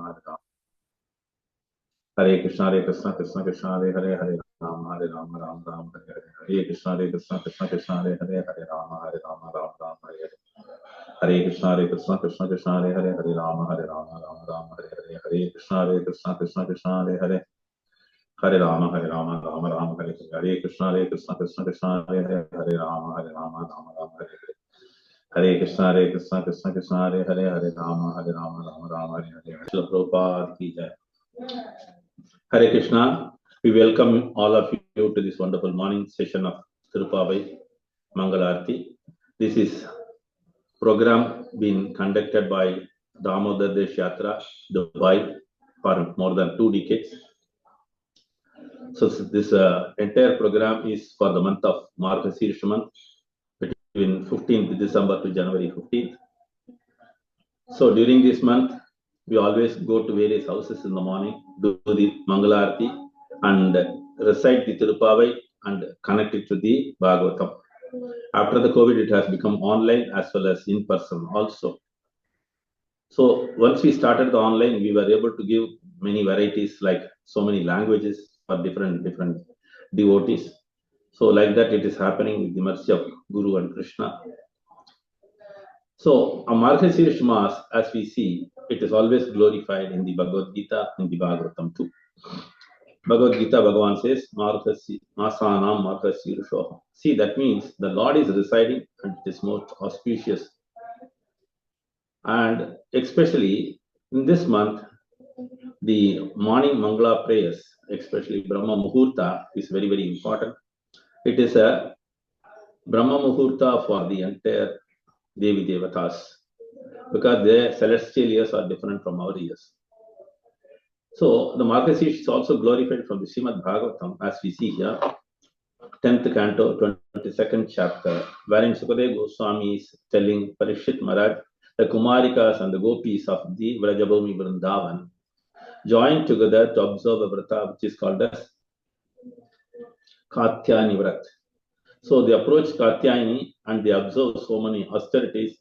Hare Rama. Hare Krishna Krishna Krishna Hare Rama Ram Ram Hare Krishna Krishna Hare Rama Ram Ram Hare Krishna Krishna Hare Rama Ram Ram Hare Krishna Krishna Hare Rama Ram Ram Hare Krishna Krishna Hare Rama Ram Ram Hare Krishna Hare Rama Ram Hare Srila Prabhupada ki jai. Hare Krishna, we welcome all of you to this wonderful morning session of Tirupavai Mangalarti. This is program being conducted by Damodar Desh Yatra, Dubai, for more than 2 decades. So this entire program is for the month of Margashirsh month, between 15th December to January 15th. So during this month, we always go to various houses in the morning, do the Mangalarti and recite the Tirupavai and connect it to the Bhagavatam. After the COVID, it has become online as well as in person also. So once we started the online, we were able to give many varieties, like so many languages for different devotees. So like that, it is happening with the mercy of Guru and Krishna. So a Margashirsh Mas, as we see, it is always glorified in the Bhagavad Gita and the Bhagavatam too. Bhagavad Gita, Bhagavan says, Masanam Margashirushoham. See, that means the Lord is residing and it is most auspicious. And especially in this month, the morning Mangala prayers, especially Brahma Muhurta, is very, very important. It is a Brahma Muhurta for the entire Devi Devatas, because their celestial years are different from our years. So the Margashirsh is also glorified from the Srimad Bhagavatam, as we see here, 10th canto, 22nd chapter, wherein Sukadeva Goswami is telling Parikshit Maharaj, the Kumarikas and the Gopis of the Vrajabhumi Vrindavan joined together to observe a vrata which is called as Katyayani Vrat. So they approach Katyayani and they observe so many austerities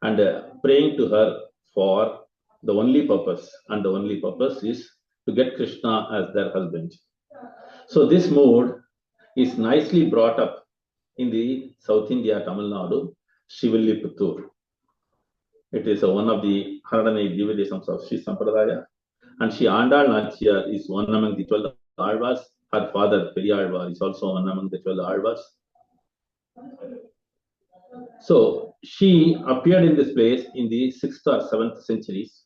and praying to her for the only purpose, and the only purpose is to get Krishna as their husband. So this mood is nicely brought up in the South India, Tamil Nadu, Shiviliputtur. It is one of the 108 Divadesams of Sri Sampradaya, and Sri Andal Nachiyar is one among the 12 Alvas. Her father, Periyalvar, is also one among the 12 Alvas. So she appeared in this place in the 6th or 7th centuries,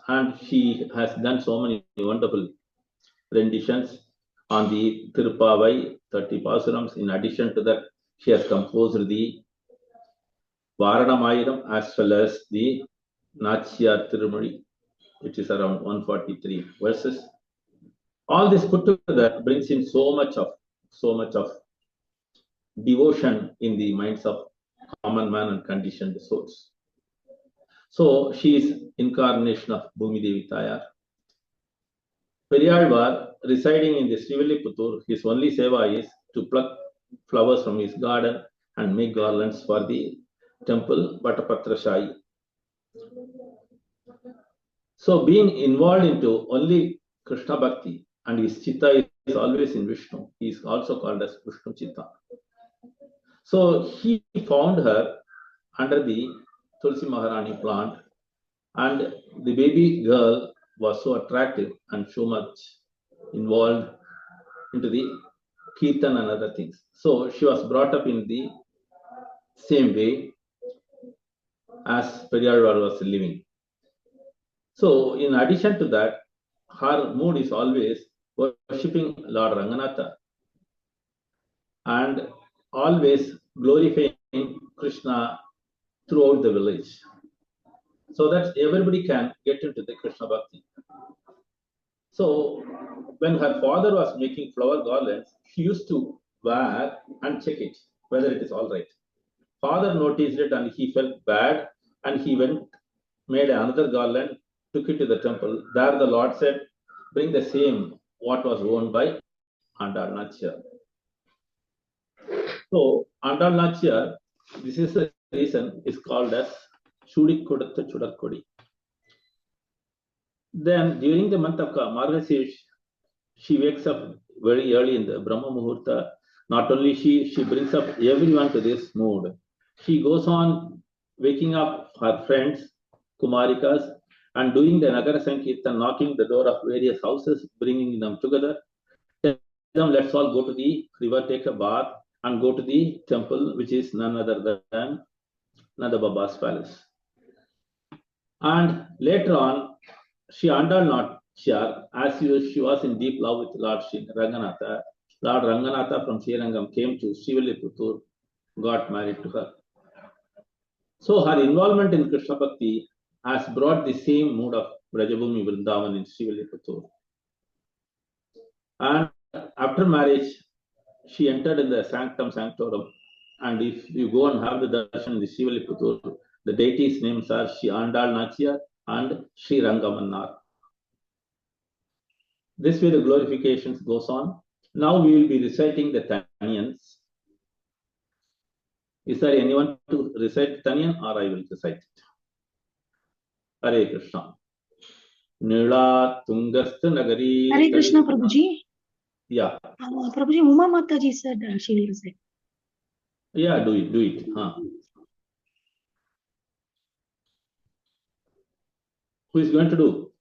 and she has done so many wonderful renditions on the Tirupavai, 30 Pasurams. In addition to that, she has composed the Varanamayiram as well as the Nachiyar Tirumari, which is around 143 verses. All this put together brings in so much of devotion in the minds of common man and conditioned souls. So she is incarnation of Bhumi Devi Tayar. Periyalvar, residing in the Sriviliputtur, his only seva is to pluck flowers from his garden and make garlands for the temple Vatapatra Shai. So being involved into only Krishna Bhakti, and his chitta is always in Vishnu, he is also called as Vishnu Chitta. So he found her under the Tulsi Maharani plant, and the baby girl was so attractive and so much involved into the kirtan and other things. So she was brought up in the same way as Periyalvar was living. So in addition to that, her mood is always worshipping Lord Ranganatha and always glorifying Krishna throughout the village, so that everybody can get into the Krishna Bhakti. So when her father was making flower garlands, she used to wear and check it, whether it is all right. Father noticed it and he felt bad, and he made another garland, took it to the temple. There the Lord said, bring the same what was worn by Andal Nachiyar. So Andal Nachiyar, this is the reason is called as Chudikkodatha Chudakkodi. Then during the month of Margashira, she wakes up very early in the Brahma Muhurta. Not only she brings up everyone to this mood. She goes on waking up her friends, Kumarikas, and doing the Nagara Sankirtan, knocking the door of various houses, bringing them together. Tell them, let's all go to the river, take a bath, and go to the temple, which is none other than Nanda Baba's palace. And later on, she Andal Nachiar, as she was in deep love with Lord Ranganatha. Lord Ranganatha from Srirangam came to Srivilliputturu, got married to her. So her involvement in Krishna Bhakti has brought the same mood of Brajabhumi Vrindavan in Srivilliputturu. And after marriage, she entered in the Sanctum Sanctorum. And if you go and have the darshan in the Srivilliputturu, the deities' names are Shri Andal Nachiar and Sri Rangamanar. This way the glorifications goes on. Now we will be reciting the Taniyans. Is there anyone to recite Taniyan, or I will recite it? Hare Krishna. Nila Tungastu Nagari. Hare Krishna, Prabhuji. Yeah. Prabhuji, Uma Mataji said she will recite. Yeah, do it. Who is going to do?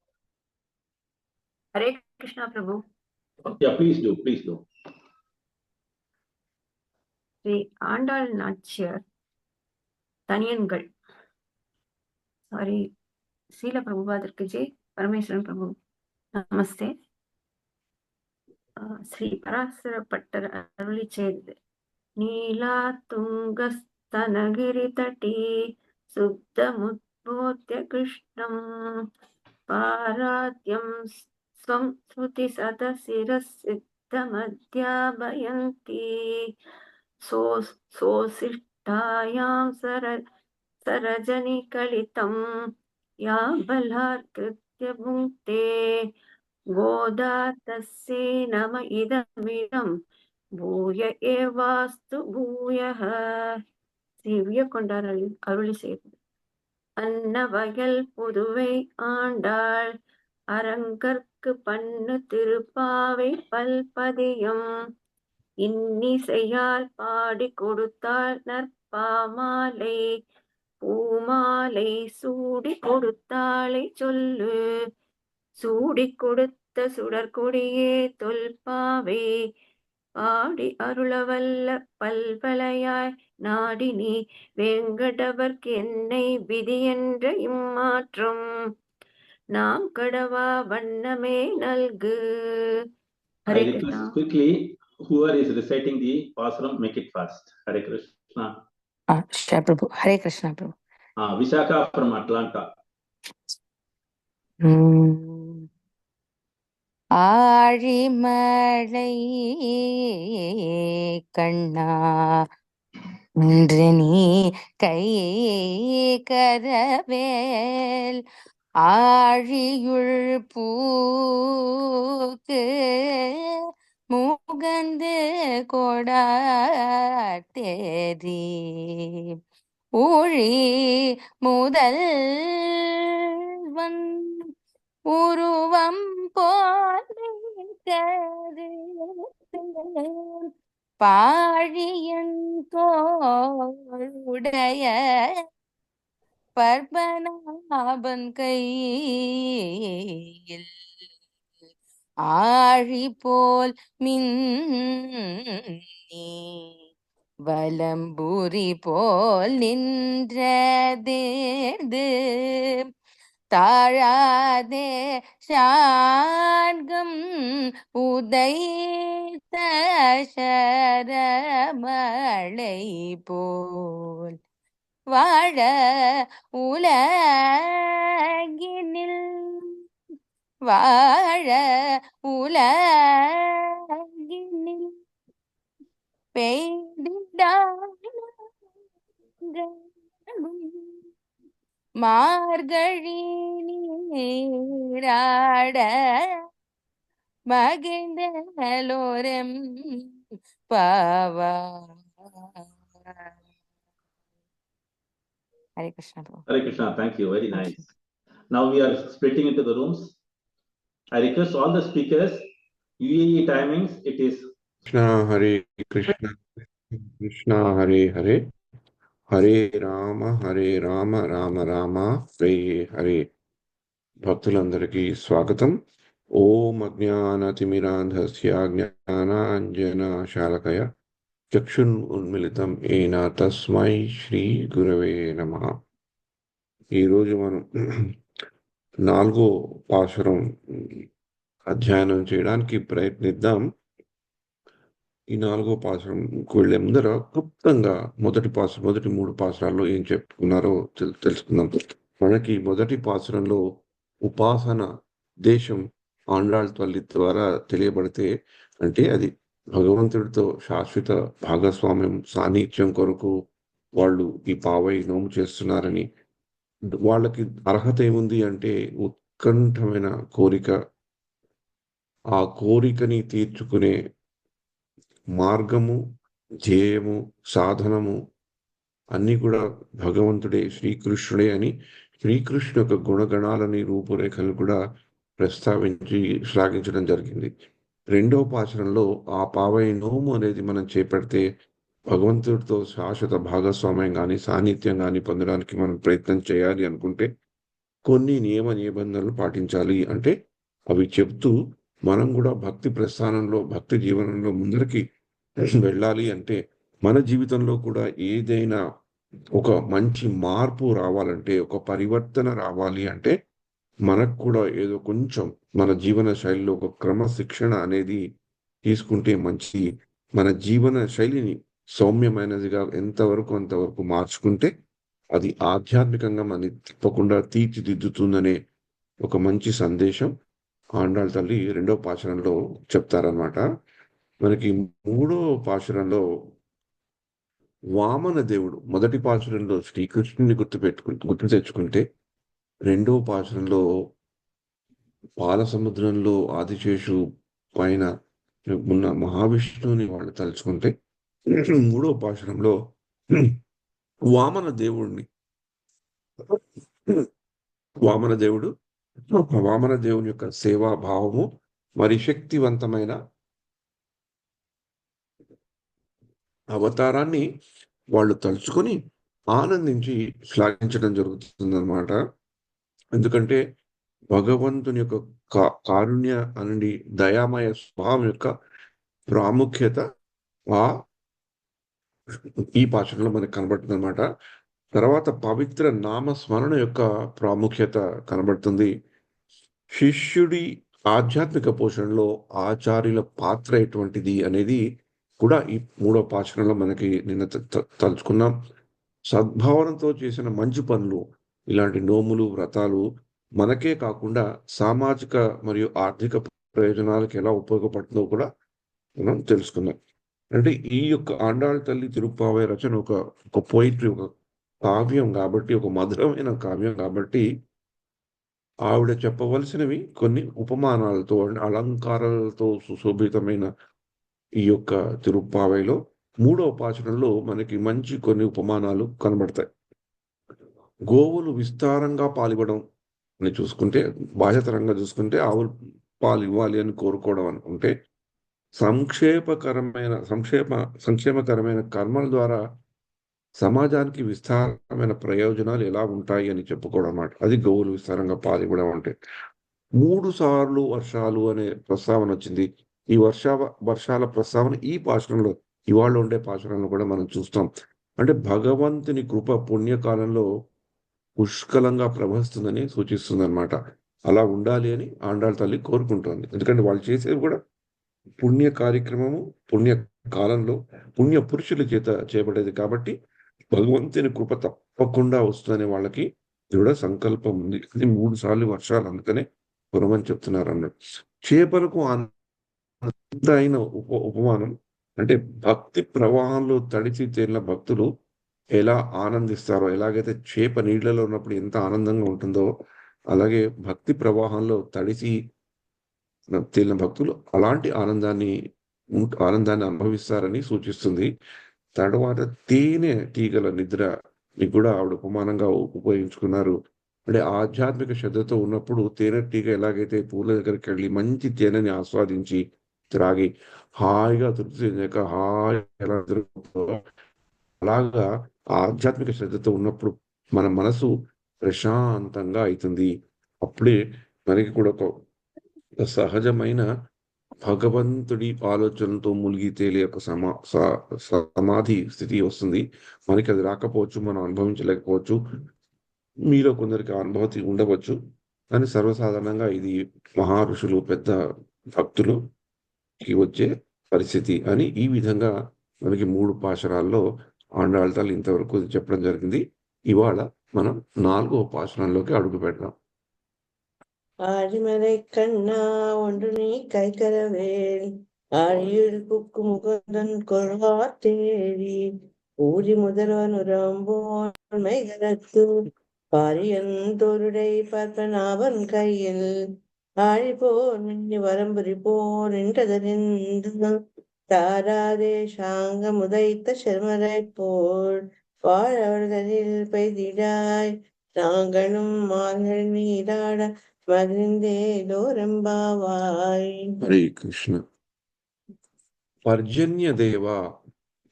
Hare Krishna, Prabhu. Yeah, please do. Sri Andal Nachiar, Taniyangal. Sorry, Srila Prabhupada Ji, Parameshwaran Prabhu. Namaste. Sri Parasara Pattar Aruli Ched. Neela Tungastanagiri Tati Subda Mudbodhya Krishnam Paradyam Swam Sruti Sadasiras Siddha Madhyabayanti Sosishtayam Sarajani Kalitam Ya Balhar Kritya Bhunte Goda Tasye Nama Idamidam Bhuya Evastu Bhuyaha. Sivya Kondar Aruli செய்தது. அன்னவயல் புதுவை ஆண்டாள் அரங்கற்கு பண்ணு திருப்பாவை பல்பதியம் இன்னிசையால் பாடி கொடுத்தாள் நற்பாமாலை பூமாலை சூடி கொடுத்தாளை சொல்லு சூடி கொடுத்த சுடற்கொடியே தொல்பாவை பாடி அருளவல்ல பல்வலையாய் நாடி நீ வேங்கடவர்க்கு என்னை விதி என்ற இம்மாற்றம் நாம் கடவா வண்ணமே நல்கு. I request quickly, whoever is reciting the Pasaram, make it fast. Hare Krishna. Sure, Prabhu. Hare Krishna, Prabhu. Vishaka from Atlanta. ஆழிமழை கண்ணா இன்று நீ கை கரவேல் ஆழியுள் பூக்கு முகந்து கொடாத்தேரி ஊழி முதல் உருவம் பாழியன் தோளுடைய பர்பநாபன் கையில் ஆழி போல் மின்னி வலம்புரி போல் நின்றதேது தாழாதே சார்கம் உதைத்த சரமழை போல் வாழ உலகினில் பெய்திடாகும் மார்கழி நீராட மகிழ்ந்தலோரம் பாவா. Hare Krishna. Hare Krishna, thank you, very nice. Now we are splitting into the rooms. I request all the speakers, UAE timings, it is Krishna Hare Krishna Krishna Hare Hare Hare Rama Rama Rama Hare Hare. భక్తులందరికీ స్వాగతం. ఓం అజ్ఞానతిమిరాంధస్య జ్ఞానాంజనశాలకయ చక్షురున్మిళితం ఏన తస్మై శ్రీ గురవే నమః. ఈరోజు మనం 4వ పాశురం అధ్యయనం చేయడానికి ప్రయత్నిద్దాం. ఈ 4వ పాశురంకు వెళ్లే ముందర క్లుప్తంగా మొదటి 3 పాశురాల్లో ఏం చెప్పుకున్నారో తెలుసుకుందాం. మనకి మొదటి పాశురంలో ఉపాసన దేశం ఆండాళ్ తల్లి ద్వారా తెలియబడితే, అంటే అది భగవంతుడితో శాశ్వత భాగస్వామ్యం సాన్నిధ్యం కొరకు వాళ్ళు ఈ పావై నోము చేస్తున్నారని, వాళ్ళకి అర్హత ఏముంది అంటే ఉత్కంఠమైన కోరిక, ఆ కోరికని తీర్చుకునే మార్గము, ధ్యేయము, సాధనము అన్నీ కూడా భగవంతుడే, శ్రీకృష్ణుడే అని శ్రీకృష్ణు యొక్క గుణగణాలని రూపురేఖలు కూడా ప్రస్తావించి శ్లాఘించడం జరిగింది. 2వ పాశురంలో ఆ పావై నోము అనేది మనం చేపడితే భగవంతుడితో శాశ్వత భాగస్వామ్యం కానీ సాన్నిధ్యం కానీ పొందడానికి మనం ప్రయత్నం చేయాలి అనుకుంటే కొన్ని నియమ నిబంధనలు పాటించాలి. అంటే అవి చెప్తూ మనం కూడా భక్తి ప్రస్థానంలో, భక్తి జీవనంలో ముందరికి వెళ్ళాలి. అంటే మన జీవితంలో కూడా ఏదైనా ఒక మంచి మార్పు రావాలంటే, ఒక పరివర్తన రావాలి అంటే మనకు కూడా ఏదో కొంచెం మన జీవన శైలిలో ఒక క్రమశిక్షణ అనేది తీసుకుంటే మంచి. మన జీవన శైలిని సౌమ్యమైనదిగా ఎంతవరకు అంతవరకు మార్చుకుంటే అది ఆధ్యాత్మికంగా మనని తప్పకుండా తీర్చిదిద్దుతుందనే ఒక మంచి సందేశం ఆండాళ్ తల్లి 2వ పాశురంలో చెప్తారనమాట. మనకి 3వ పాశురంలో వామన దేవుడు, మొదటి పాశురంలో శ్రీకృష్ణుని గుర్తు తెచ్చుకుంటే 2వ పాశురంలో పాలసముద్రంలో ఆదిశేషు పైన ఉన్న మహావిష్ణువుని వాళ్ళు తలుచుకుంటే 3వ పాశురంలో వామన దేవుని యొక్క సేవా భావము, మరి శక్తివంతమైన అవతారాన్ని వాళ్ళు తలుచుకొని ఆనందించి శ్లాఘించడం జరుగుతుందన్నమాట. ఎందుకంటే భగవంతుని యొక్క కారుణ్య అనండి దయామయ స్వభావం యొక్క ప్రాముఖ్యత ఈ పాశురంలో మనకు కనబడుతుంది అనమాట. తర్వాత పవిత్ర నామస్మరణ యొక్క ప్రాముఖ్యత కనబడుతుంది. శిష్యుడి ఆధ్యాత్మిక పోషణలో ఆచార్యుల పాత్ర ఎటువంటిది అనేది కూడా ఈ 3వ పాశురంలో మనకి నిన్న తలుచుకున్నాం. సద్భావనతో చేసిన మంచి పనులు, ఇలాంటి నోములు, వ్రతాలు మనకే కాకుండా సామాజిక మరియు ఆర్థిక ప్రయోజనాలకు ఎలా ఉపయోగపడుతుందో కూడా మనం తెలుసుకున్నాం. అంటే ఈ యొక్క ఆండాళ్ తల్లి తిరుప్పావై రచన ఒక పోయిట్రీ, ఒక కావ్యం కాబట్టి, ఒక మధురమైన కావ్యం కాబట్టి ఆవిడ చెప్పవలసినవి కొన్ని ఉపమానాలతో, అలంకారాలతో సుశోభితమైన ఈ యొక్క తిరుప్పావైలో 3వ పాశురంలో మనకి మంచి కొన్ని ఉపమానాలు కనబడతాయి. గోవులు విస్తారంగా పాలివ్వడం అని చూసుకుంటే, బాహ్యతరంగా చూసుకుంటే ఆవులు పాలు ఇవ్వాలి అని కోరుకోవడం అనుకుంటే, సంక్షేమకరమైన కర్మల ద్వారా సమాజానికి విస్తారమైన ప్రయోజనాలు ఎలా ఉంటాయి అని చెప్పుకోవడం అన్నమాట. అది గోవులు విస్తారంగా పాలివ్వడం అంటే. 3 సార్లు వర్షాలు అనే ప్రస్తావన వచ్చింది. ఈ వర్షాల ప్రస్తావన ఈ పాశురంలో, ఇవాళ ఉండే పాశురంలో కూడా మనం చూస్తాం. అంటే భగవంతుని కృప పుణ్యకాలంలో పుష్కలంగా ప్రవహిస్తుందని సూచిస్తుంది అనమాట. అలా ఉండాలి అని ఆండాళ్ తల్లి కోరుకుంటోంది. ఎందుకంటే వాళ్ళు చేసేది కూడా పుణ్య కార్యక్రమము, పుణ్య కాలంలో పుణ్య పురుషుల చేత చేయబడేది కాబట్టి భగవంతుని కృప తప్పకుండా వస్తుందనే వాళ్ళకి దృఢ సంకల్పం ఉంది. అది 3 సార్లు వర్షాలు అందుకనే కురమని చెప్తున్నారు అన్నట్టు. చేపలకు అయిన ఉపమానం అంటే భక్తి ప్రవాహంలో తడిసి తేలిన భక్తులు ఎలా ఆనందిస్తారో, ఎలాగైతే చేప నీళ్లలో ఉన్నప్పుడు ఎంత ఆనందంగా ఉంటుందో, అలాగే భక్తి ప్రవాహంలో తడిసి తేలిన భక్తులు అలాంటి ఆనందాన్ని అనుభవిస్తారని సూచిస్తుంది. తర్వాత తేనె తీగల నిద్ర కూడా ఆవిడ ఉపమానంగా ఉపయోగించుకున్నారు. అంటే ఆధ్యాత్మిక శ్రద్ధతో ఉన్నప్పుడు తేనెటీగ ఎలాగైతే పూల దగ్గరికి వెళ్ళి మంచి తేనెని ఆస్వాదించి త్రాగి హాయిగా తృప్తి చెందాక హాయిగా ఎలా తిరుగుతుందో, అలాగా ఆధ్యాత్మిక శ్రద్ధతో ఉన్నప్పుడు మన మనసు ప్రశాంతంగా అవుతుంది. అప్పుడే మనకి కూడా ఒక సహజమైన భగవంతుడి ఆలోచనలతో మునిగి తేలే ఒక సమాధి స్థితి వస్తుంది. మనకి అది రాకపోవచ్చు, మనం అనుభవించలేకపోవచ్చు, మీలో కొందరికి ఆ అనుభూతి ఉండవచ్చు. కానీ సర్వసాధారణంగా ఇది మహా ఋషులు, పెద్ద భక్తులుకి వచ్చే పరిస్థితి అని ఈ విధంగా మనకి 3 పాశురాల్లో ఆండాళ్ళ తల్లి ఇంతవరకు చెప్పడం జరిగింది. ఇవాళ మనం 4వ పాశురంలోకి అడుగు పెడదాం. ஆழிமலை கண்ணா ஒன்று நீ கைகரவேல் ஆழியுள் புக்கு முகுந்தன் கொள்வார் தேவி ஊழி முதல்வனுரம்போன் மைகரத்து பாரியன் தோருடை பார்ப்பனாவன் கையில் ஆழி போர் மின்னி வரம்புரி போர் நின்றதறிந்து தாராதே சாங்க முதைத்த செர்மரை போல் வாழவர்களில் பெய்திடாய் நாங்களும் மார்கள் நீராட మగ్నిందేలోరంబావాయ్. హరే కృష్ణ. పర్జన్య దేవ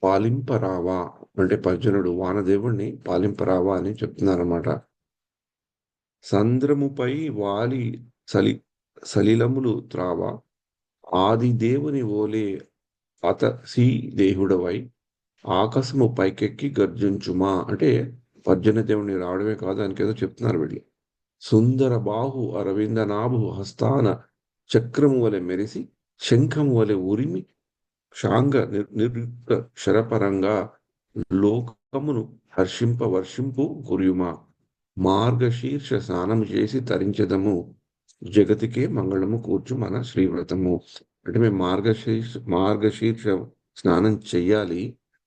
పాలింపరావా అంటే పర్జనుడు వానదేవుణ్ణి పాలింపరావా అని చెప్తున్నారన్నమాట. సంద్రముపై వాలి సలిలములు త్రావా ఆది దేవుని ఓలే అతసి దేహుడవై ఆకాశము పైకెక్కి గర్జించుమా అంటే పర్జన్య దేవుణ్ణి రావడమే కాదు, దానికి ఏదో చెప్తున్నారు వీళ్ళు. సుందర బాహు అరవిందనాభు హస్తాన చక్రము వలె మెరిసి శంఖము వలె ఉరిమి శాంగ నిర్యుక్త శరపరంగా లోకమును హర్షింప వర్షింపు కుర్యుమా మార్గశీర్ష స్నానము చేసి తరించదము జగతికే మంగళము కూర్చు మన శ్రీవ్రతము. అంటే మేము మార్గశీర్ష స్నానం చెయ్యాలి,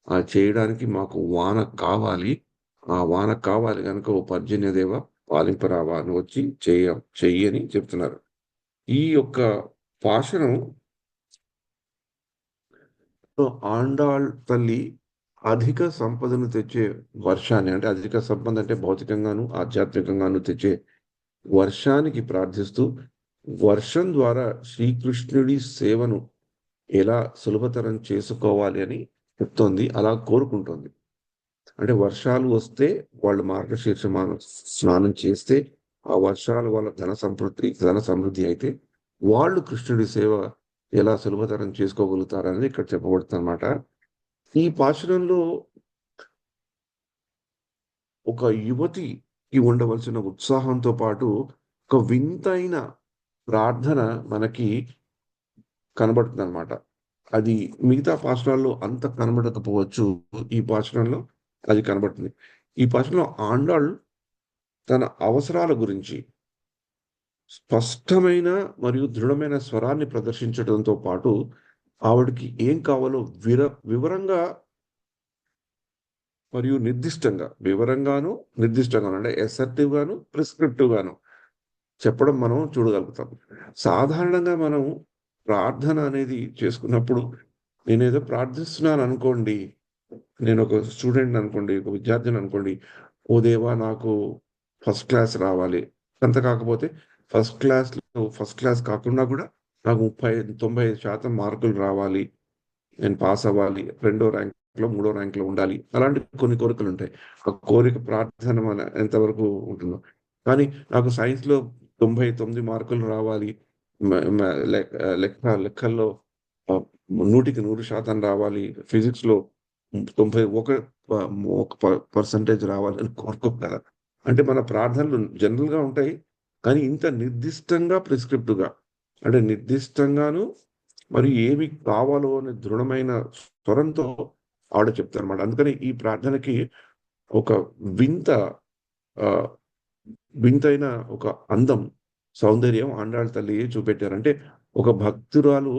ఆ చేయడానికి మాకు వాన కావాలి, ఆ వాన కావాలి కనుక ఓ పర్జన్యదేవ పాలింపరావా అని వచ్చి చెయ్యని చెప్తున్నారు. ఈ యొక్క పాశనం ఆండాళ్ తల్లి అధిక సంపదను తెచ్చే వర్షాన్ని, అంటే అధిక సంపద అంటే భౌతికంగాను ఆధ్యాత్మికంగాను తెచ్చే వర్షానికి ప్రార్థిస్తూ వర్షం ద్వారా శ్రీకృష్ణుడి సేవను ఎలా సులభతరం చేసుకోవాలి అని చెప్తోంది, అలా కోరుకుంటోంది. అంటే వర్షాలు వస్తే వాళ్ళు మార్గశీర్ష స్నానం చేస్తే ఆ వర్షాలు వాళ్ళ ధన సమృద్ధి అయితే వాళ్ళు కృష్ణుడి సేవ ఎలా సులభతరం చేసుకోగలుగుతారని ఇక్కడ చెప్పబడుతుంది అన్నమాట. ఈ పాశురంలో ఒక యువతికి ఉండవలసిన ఉత్సాహంతో పాటు ఒక వింతైన ప్రార్థన మనకి కనబడుతుంది అనమాట. అది మిగతా పాశురాల్లో అంత కనబడకపోవచ్చు, ఈ పాశురంలో అది కనబడుతుంది. ఈ పాశురంలో ఆండాళ్ తన అవసరాల గురించి స్పష్టమైన మరియు దృఢమైన స్వరాన్ని ప్రదర్శించడంతో పాటు ఆవిడకి ఏం కావాలో వివరంగా మరియు వివరంగాను నిర్దిష్టంగాను అంటే అసర్టివ్ గాను ప్రిస్క్రిప్టివ్ గాను చెప్పడం మనం చూడగలుగుతాం. సాధారణంగా మనం ప్రార్థన అనేది చేసుకున్నప్పుడు నేనేదో ప్రార్థిస్తున్నాను అనుకోండి, నేను ఒక స్టూడెంట్ అనుకోండి, ఒక విద్యార్థిని అనుకోండి, ఓ దేవా నాకు ఫస్ట్ క్లాస్ రావాలి, అంత కాకపోతే ఫస్ట్ క్లాస్ కాకుండా కూడా నాకు 90% మార్కులు రావాలి, నేను పాస్ అవ్వాలి, 2వ ర్యాంక్లో 3వ ర్యాంక్లో ఉండాలి, అలాంటి కొన్ని కోరికలు ఉంటాయి. ఆ కోరిక ప్రార్థన ఎంతవరకు ఉంటుందో. కానీ నాకు సైన్స్లో 99 మార్కులు రావాలి, లెక్కల్లో 100% రావాలి, ఫిజిక్స్లో 91% రావాలని కోరుకోగలరు. అంటే మన ప్రార్థనలు జనరల్గా ఉంటాయి, కానీ ఇంత నిర్దిష్టంగా ప్రిస్క్రిప్టివ్గా అంటే నిర్దిష్టంగాను మరియు ఏమి కావాలో అనే దృఢమైన స్వరంతో ఆవిడ చెప్తారు అన్నమాట. అందుకని ఈ ప్రార్థనకి ఒక వింతైన ఒక అందం, సౌందర్యం ఆండాళ్ తల్లి చూపెట్టారంటే ఒక భక్తురాలు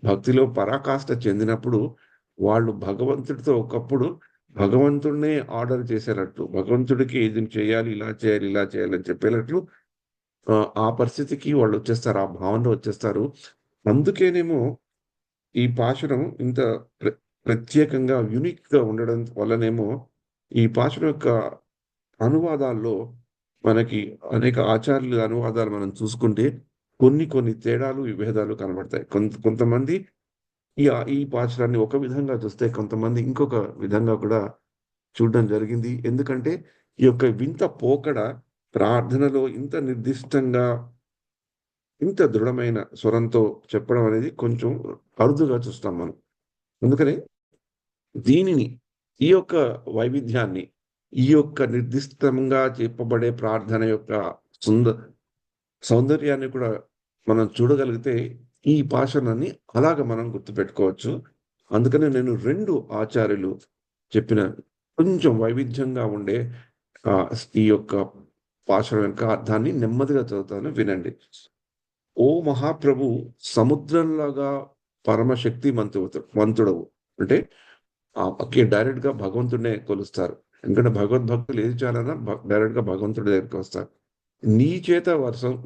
భక్తిలో పరాకాష్ఠ చెందినప్పుడు వాళ్ళు భగవంతుడితో ఒకప్పుడు భగవంతుడినే ఆర్డర్ చేసేటట్లు, భగవంతుడికి ఇది చేయాలి, ఇలా చేయాలి, ఇలా చేయాలని చెప్పేటట్లు ఆ పరిస్థితికి వాళ్ళు వచ్చేస్తారు, ఆ భావనలో వచ్చేస్తారు. అందుకేనేమో ఈ పాశురం ఇంత ప్రత్యేకంగా యూనిక్ గా ఉండడం వల్లనేమో ఈ పాశురం యొక్క అనువాదాల్లో మనకి అనేక ఆచార్యుల అనువాదాలు మనం చూసుకుంటే కొన్ని తేడాలు విభేదాలు కనబడతాయి. కొంతమంది ఈ పాశురాన్ని ఒక విధంగా చూస్తే కొంతమంది ఇంకొక విధంగా కూడా చూడడం జరిగింది. ఎందుకంటే ఈ యొక్క వింత పోకడ ప్రార్థనలో ఇంత నిర్దిష్టంగా ఇంత దృఢమైన స్వరంతో చెప్పడం అనేది కొంచెం అరుదుగా చూస్తాం మనం. అందుకని దీనిని ఈ యొక్క వైవిధ్యాన్ని ఈ యొక్క నిర్దిష్టంగా చెప్పబడే ప్రార్థన యొక్క సౌందర్యాన్ని కూడా మనం చూడగలిగితే ఈ భాషలని అలాగ మనం గుర్తుపెట్టుకోవచ్చు. అందుకని నేను 2 ఆచార్యులు చెప్పిన కొంచెం వైవిధ్యంగా ఉండే ఈ యొక్క భాషల యొక్క అర్థాన్ని నెమ్మదిగా చదువుతాను, వినండి. ఓ మహాప్రభు, సముద్రంలాగా పరమశక్తి మంతుడవు. అంటే డైరెక్ట్ గా భగవంతుడినే కొలుస్తారు. ఎందుకంటే భగవద్భక్తులు ఏది చేయాలన్నా డైరెక్ట్ గా భగవంతుడి దగ్గరికి వస్తారు. నీ చేత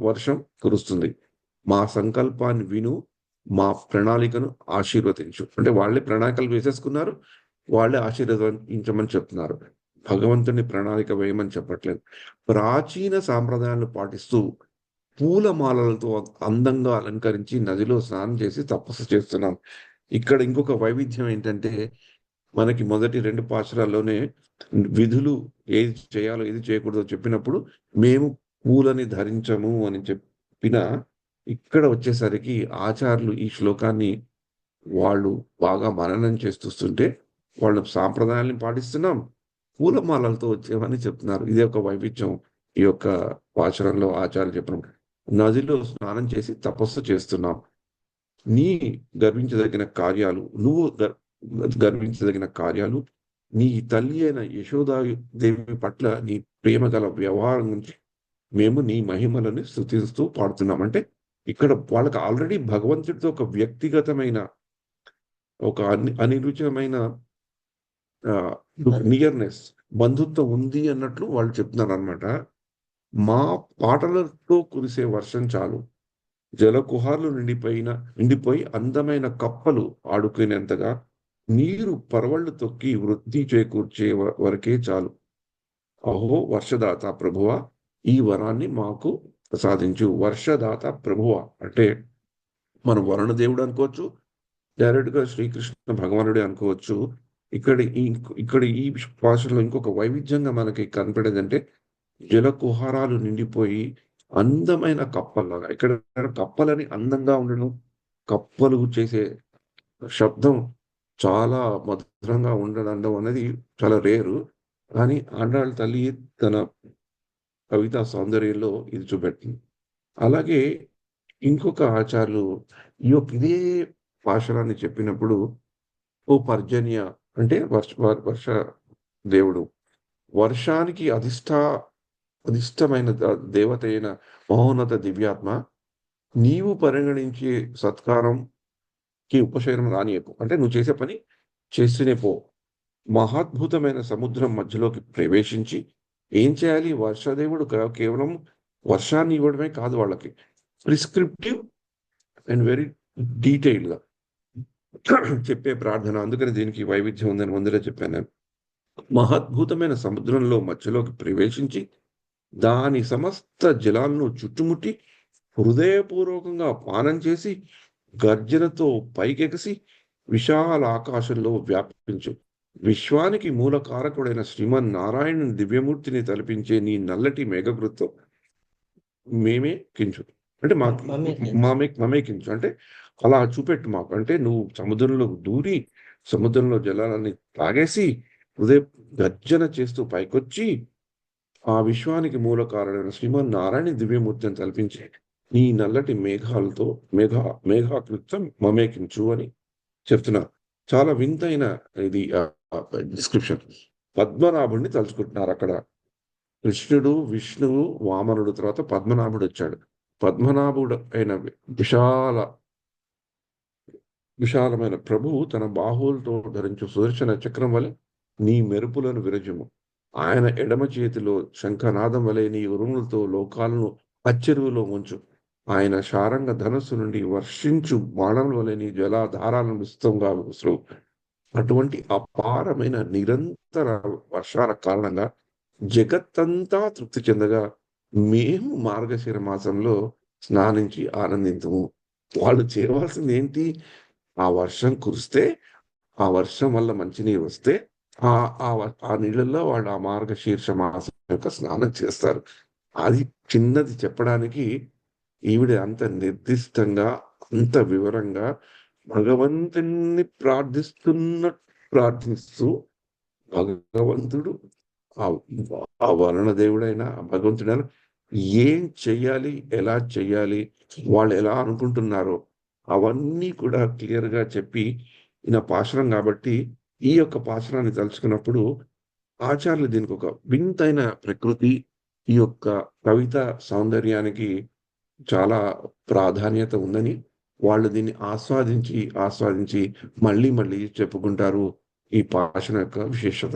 వర్షం కురుస్తుంది. మా సంకల్పాన్ని విను, మా ప్రణాళికను ఆశీర్వదించు. అంటే వాళ్ళే ప్రణాళికలు వేసేసుకున్నారు, వాళ్ళే ఆశీర్వదించమని చెప్తున్నారు. భగవంతుని ప్రణాళిక వేయమని చెప్పట్లేదు. ప్రాచీన సాంప్రదాయాలను పాటిస్తూ పూలమాలలతో అందంగా అలంకరించి నదిలో స్నానం చేసి తపస్సు చేస్తున్నాం. ఇక్కడ ఇంకొక వైవిధ్యం ఏంటంటే, మనకి మొదటి 2 పాశురాల్లోనే విధులు ఏది చేయాలో ఏది చేయకూడదో చెప్పినప్పుడు మేము పూలని ధరించము అని చెప్పిన, ఇక్కడ వచ్చేసరికి ఆచార్యులు ఈ శ్లోకాన్ని వాళ్ళు బాగా మననం చేస్తుంటే వాళ్ళు సాంప్రదాయాన్ని పాటిస్తున్నాం, పూలమాలలతో వచ్చేవని చెప్తున్నారు. ఇదే ఒక వైవిధ్యం ఈ యొక్క పాశురంలో ఆచార్యులు చెప్పడం. నదిలో స్నానం చేసి తపస్సు చేస్తున్నాం. నీ గర్వించదగిన కార్యాలు, నువ్వు గర్వించదగిన కార్యాలు, నీ తల్లి అయిన యశోదాదేవి పట్ల నీ ప్రేమ గల వ్యవహారం గురించి మేము నీ మహిమలను స్తుతిస్తూ పాడుతున్నాం. అంటే ఇక్కడ వాళ్ళకి ఆల్రెడీ భగవంతుడితో ఒక వ్యక్తిగతమైన ఒక అనిరుచమైన నియర్నెస్, బంధుత్వం ఉంది అన్నట్లు వాళ్ళు చెప్తున్నారు అనమాట. మా పాటలతో కురిసే వర్షం చాలు, జలకుహార్లు నిండిపోయి అందమైన కప్పలు ఆడుకునేంతగా నీరు పరవళ్ళు తొక్కి వృద్ధి చేకూర్చే వరకే చాలు. అహో వర్షదాత ప్రభువా, ఈ వరాన్ని మాకు ప్రసాదించు. వర్షదాత ప్రభువా అంటే మనం వరుణదేవుడు అనుకోవచ్చు, డైరెక్ట్ గా శ్రీకృష్ణ భగవానుడే అనుకోవచ్చు. ఇక్కడ ఈ భాషలో ఇంకొక వైవిధ్యంగా మనకి కనపడేదంటే, జలకుహారాలు నిండిపోయి అందమైన కప్పల్లాగా. ఇక్కడ కప్పలని అందంగా ఉండడం, కప్పలు చేసే శబ్దం చాలా మధురంగా ఉండడం అనేది చాలా రేరు. కానీ ఆండాళ్ళ తల్లి తన కవితా సౌందర్యంలో ఇది చూపెట్టింది. అలాగే ఇంకొక ఆచార్యులు ఇదే పాశురాన్ని చెప్పినప్పుడు, ఓ పర్జన్య అంటే వర్ష దేవుడు, వర్షానికి అధిష్టమైన దేవత అయిన మహోన్నత దివ్యాత్మ, నీవు పరిగణించే సత్కారంకి ఉపశమనం రానియకు. అంటే నువ్వు చేసే పని చేస్తూనే పో. మహాద్భుతమైన సముద్రం మధ్యలోకి ప్రవేశించి ఏం చేయాలి? వర్షదేవుడు కేవలం వర్షాన్ని ఇవ్వడమే కాదు, వాళ్ళకి ప్రిస్క్రిప్టివ్ అండ్ వెరీ డీటెయిల్డ్ గా చెప్పే ప్రార్థన. అందుకని దీనికి వైవిధ్యం ఉందని ముందరే చెప్పాను నేను. మహాద్భుతమైన సముద్రంలో మధ్యలోకి ప్రవేశించి దాని సమస్త జలాలను చుట్టుముట్టి హృదయపూర్వకంగా పానం చేసి గర్జనతో పైకెగసి విశాల ఆకాశంలో వ్యాపించు. విశ్వానికి మూల కారకుడైన శ్రీమన్ నారాయణుని దివ్యమూర్తిని తలపించే నీ నల్లటి మేఘకృత్తో మేమే కించు. అంటే మమేకించు అంటే అలా చూపెట్టు మాకు. అంటే నువ్వు సముద్రంలో దూరి సముద్రంలో జలాలని తాగేసి హృదయ గర్జన చేస్తూ పైకొచ్చి ఆ విశ్వానికి మూల కారణమైన శ్రీమన్ నారాయణ దివ్యమూర్తిని తలపించే నీ నల్లటి మేఘాకృత్యం మమేకించు అని చెప్తున్నారు. చాలా వింతైన ఇది డిస్క్రిప్షన్. పద్మనాభుడిని తలుచుకుంటున్నారు అక్కడ. కృష్ణుడు, విష్ణువు, వామనుడు తర్వాత పద్మనాభుడు వచ్చాడు. పద్మనాభుడు అయిన విశాలమైన ప్రభువు తన బాహువులతో ధరించు సుదర్శన చక్రం వలె నీ మెరుపులను విరజము. ఆయన ఎడమ చేతిలో శంఖనాదం వలె నీ ఉరుములతో లోకాలను అచ్చెరువులో ఉంచు. ఆయన శారంగ ధనస్సు నుండి వర్షించు బాణముల వలె నీ జలాధారాలను విస్తృతంగా విసురు. అటువంటి అపారమైన నిరంతర వర్షాల కారణంగా జగత్తంతా తృప్తి చెందగా మేము మార్గశిర మాసంలో స్నానించి ఆనందించము. వాళ్ళు చేయవలసింది ఏంటి? ఆ వర్షం కురిస్తే, ఆ వర్షం వల్ల మంచినీరు వస్తే ఆ నీళ్ళల్లో వాళ్ళు ఆ మార్గశీర్ష మాసం యొక్క స్నానం చేస్తారు. అది చిన్నది చెప్పడానికి ఈవిడ అంత నిర్దిష్టంగా, అంత వివరంగా భగవంతుణ్ణి ప్రార్థిస్తూ భగవంతుడు ఆ ఆ వరుణ దేవుడైనా, ఆ భగవంతుడైనా ఏం చెయ్యాలి? ఎలా చెయ్యాలి? వాళ్ళు ఎలా అనుకుంటున్నారో అవన్నీ కూడా క్లియర్‌గా చెప్పి ఈయన పాశురం గాబట్టి, ఈ యొక్క పాశురాన్ని తలుచుకున్నప్పుడు ఆచార్యులు దీనికొక వింతైన ప్రకృతి, ఈ యొక్క కవిత సౌందర్యానికి చాలా ప్రాధాన్యత ఉందని, వాళ్ళు దీన్ని ఆస్వాదించి మళ్ళీ మళ్ళీ చెప్పుకుంటారు. ఈ పాశురం యొక్క విశేషత.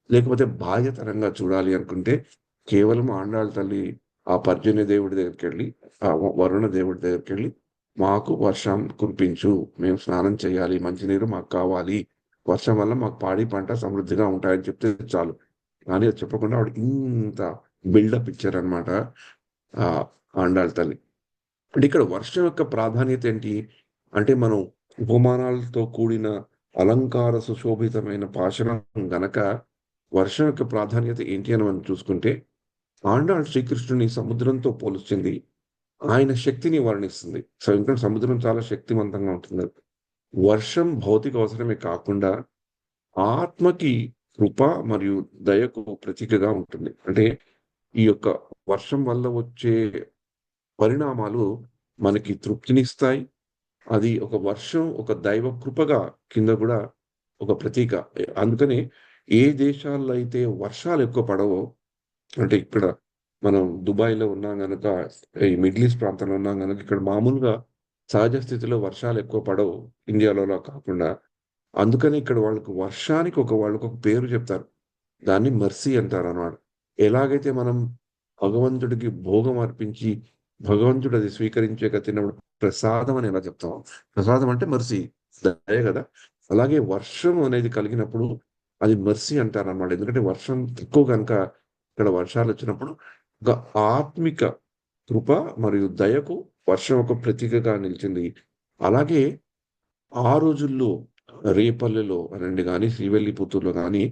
లేకపోతే బాహ్యతరంగా చూడాలి అనుకుంటే, కేవలం ఆండాళ్ళ తల్లి ఆ పర్జన్య దేవుడి దగ్గరికెళ్ళి, ఆ వరుణ దేవుడి దగ్గరికెళ్ళి, "మాకు వర్షం కురిపించు. మేము స్నానం చేయాలి. మంచినీరు మాకు కావాలి. వర్షం వల్ల మాకు పాడి పంట సమృద్ధిగా ఉంటాయని" చెప్తే చాలు. కానీ అది చెప్పకుండా ఆవిడ ఇంత బిల్డప్ ఇచ్చారనమాట ఆండాళ్ళ తల్లి. అంటే ఇక్కడ వర్షం యొక్క ప్రాధాన్యత ఏంటి? అంటే మనం ఉపమానాలతో కూడిన అలంకార సుశోభితమైన పాశురం గనక వర్షం యొక్క ప్రాధాన్యత ఏంటి అని మనం చూసుకుంటే, ఆండాళ్ శ్రీకృష్ణుని సముద్రంతో పోలుస్తుంది. ఆయన శక్తిని వర్ణిస్తుంది. ఎందుకంటే సముద్రం చాలా శక్తివంతంగా ఉంటుంది. వర్షం భౌతిక అవసరమే కాకుండా ఆత్మకి కృప మరియు దయకు ప్రతీకగా ఉంటుంది. అంటే ఈ యొక్క వర్షం వల్ల వచ్చే పరిణామాలు మనకి తృప్తినిస్తాయి. అది ఒక వర్షం, ఒక దైవ కృపగా కింద గూడా ఒక ప్రతీక. అందుకని ఏ దేశాల్లో అయితే వర్షాలు ఎక్కువ పడవో, అంటే ఇక్కడ మనం దుబాయ్‌లో ఉన్నాం గనక, ఈ మిడిల్ ఈస్ట్ ప్రాంతంలో ఉన్నాం గనక, ఇక్కడ మామూలుగా సహజ స్థితిలో వర్షాలు ఎక్కువ పడవు. ఇండియాలోలా కాకుండా. అందుకని ఇక్కడ వాళ్ళకొక పేరు చెప్తారు. దాన్ని మెర్సీ అంటారనమాట. ఎలాగైతే మనం భగవంతుడికి భోగం అర్పించి, భగవంతుడు అది స్వీకరించాక తిన్నప్పుడు ప్రసాదం అని ఎలా చెప్తామో, ప్రసాదం అంటే మెర్సీ, దయ గదా! అలాగే వర్షం అనేది కలిగినప్పుడు అది మెర్సీ అంటారనమాట. ఎందుకంటే వర్షం ఎక్కువ గనక ఇక్కడ వర్షాలొచ్చినప్పుడు ఒక ఆత్మిక కృప మరియు దయకు వర్షం ఒక ప్రతీకగా నిలిచింది. అలాగే ఆ రోజుల్లో రేపల్లెలో అనండి గాని, శ్రీవెల్లిపుత్తూరులో గాని,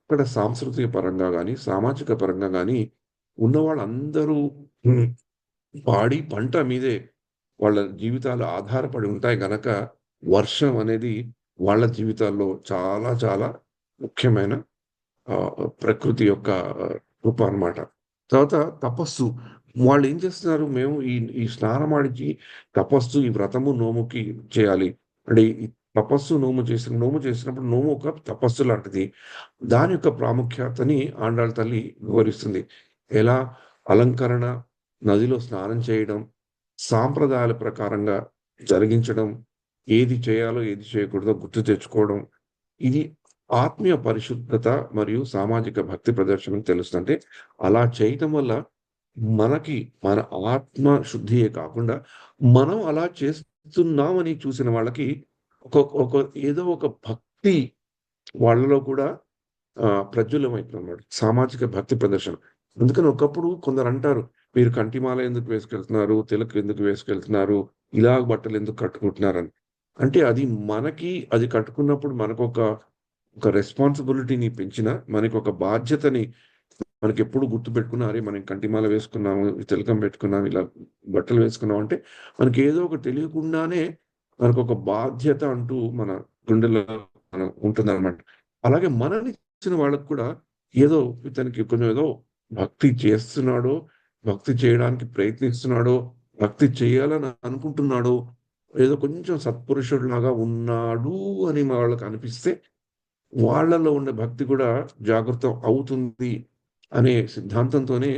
ఇక్కడ సాంస్కృతిక పరంగా గాని, సామాజిక పరంగా గాని ఉన్నవాళ్ళందరూ హ్మ్. పాడి పంట మీదే వాళ్ళ జీవితాలు ఆధారపడి ఉంటాయి గనక, వర్షం అనేది వాళ్ళ జీవితాల్లో చాలా చాలా ముఖ్యమైన ప్రకృతి యొక్క రూపం అన్నమాట. తర్వాత తపస్సు. వాళ్ళేం చేస్తున్నారు? మేము ఈ ఈ స్నానమాడిచి తపస్సు, ఈ వ్రతము, నోముకి చేయాలి. అంటే ఈ తపస్సు, నోము చేసినప్పుడు నోము ఒక తపస్సు లాంటిది. దాని యొక్క ప్రాముఖ్యతని ఆండాళ్ళ తల్లి వివరిస్తుంది. ఎలా అలంకరణ, నదిలో స్నానం చేయడం, సాంప్రదాయాల ప్రకారంగా జరిగించడం, ఏది చేయాలో, ఏది చేయకూడదో గుర్తు తెచ్చుకోవడం. ఇది ఆత్మీయ పరిశుద్ధత మరియు సామాజిక భక్తి ప్రదర్శనం తెలుస్తుంది. అంటే అలా చేయటం వల్ల మనకి మన ఆత్మ శుద్ధియే కాకుండా, మనం అలా చేస్తున్నామని చూసిన వాళ్ళకి ఒక ఒక ఏదో ఒక భక్తి వాళ్ళలో కూడా ప్రజ్వలమైతుందన్నమాట. సామాజిక భక్తి ప్రదర్శన. అందుకని ఒకప్పుడు కొందరంటారు, "మీరు కంటిమాల ఎందుకు వేసుకెళ్తున్నారు? తిలక్ ఎందుకు వేసుకెళ్తున్నారు? ఇలా బట్టలు ఎందుకు కట్టుకుంటున్నారని." అంటే అది మనకి అది కట్టుకున్నప్పుడు ఒక రెస్పాన్సిబిలిటీని పెంచిన, మనకొక బాధ్యతని మనకెప్పుడు గుర్తుపెట్టుకున్న, అరే! మనం కంటిమాల వేసుకున్నాము, తిలకం పెట్టుకున్నాం, ఇలా బట్టలు వేసుకున్నాం అంటే, మనకేదో ఒక తెలియకుండానే మనకొక బాధ్యత అంటూ మన గుండెల్లో ఉంటుందన్నమాట. అలాగే మననిచ్చిన వాళ్ళకి కూడా ఏదో ఇతనికి కొంచెం ఏదో భక్తి చేస్తున్నాడో, భక్తి చేయడానికి ప్రయత్నిస్తున్నాడో, భక్తి చేయాలని అనుకుంటున్నాడో, ఏదో కొంచెం సత్పురుషుడిలాగా ఉన్నాడు అని వాళ్ళకనిపిస్తే, వాళ్ళలో ఉండే భక్తి కూడా జాగృతం అవుతుంది అనే సిద్ధాంతంతోనే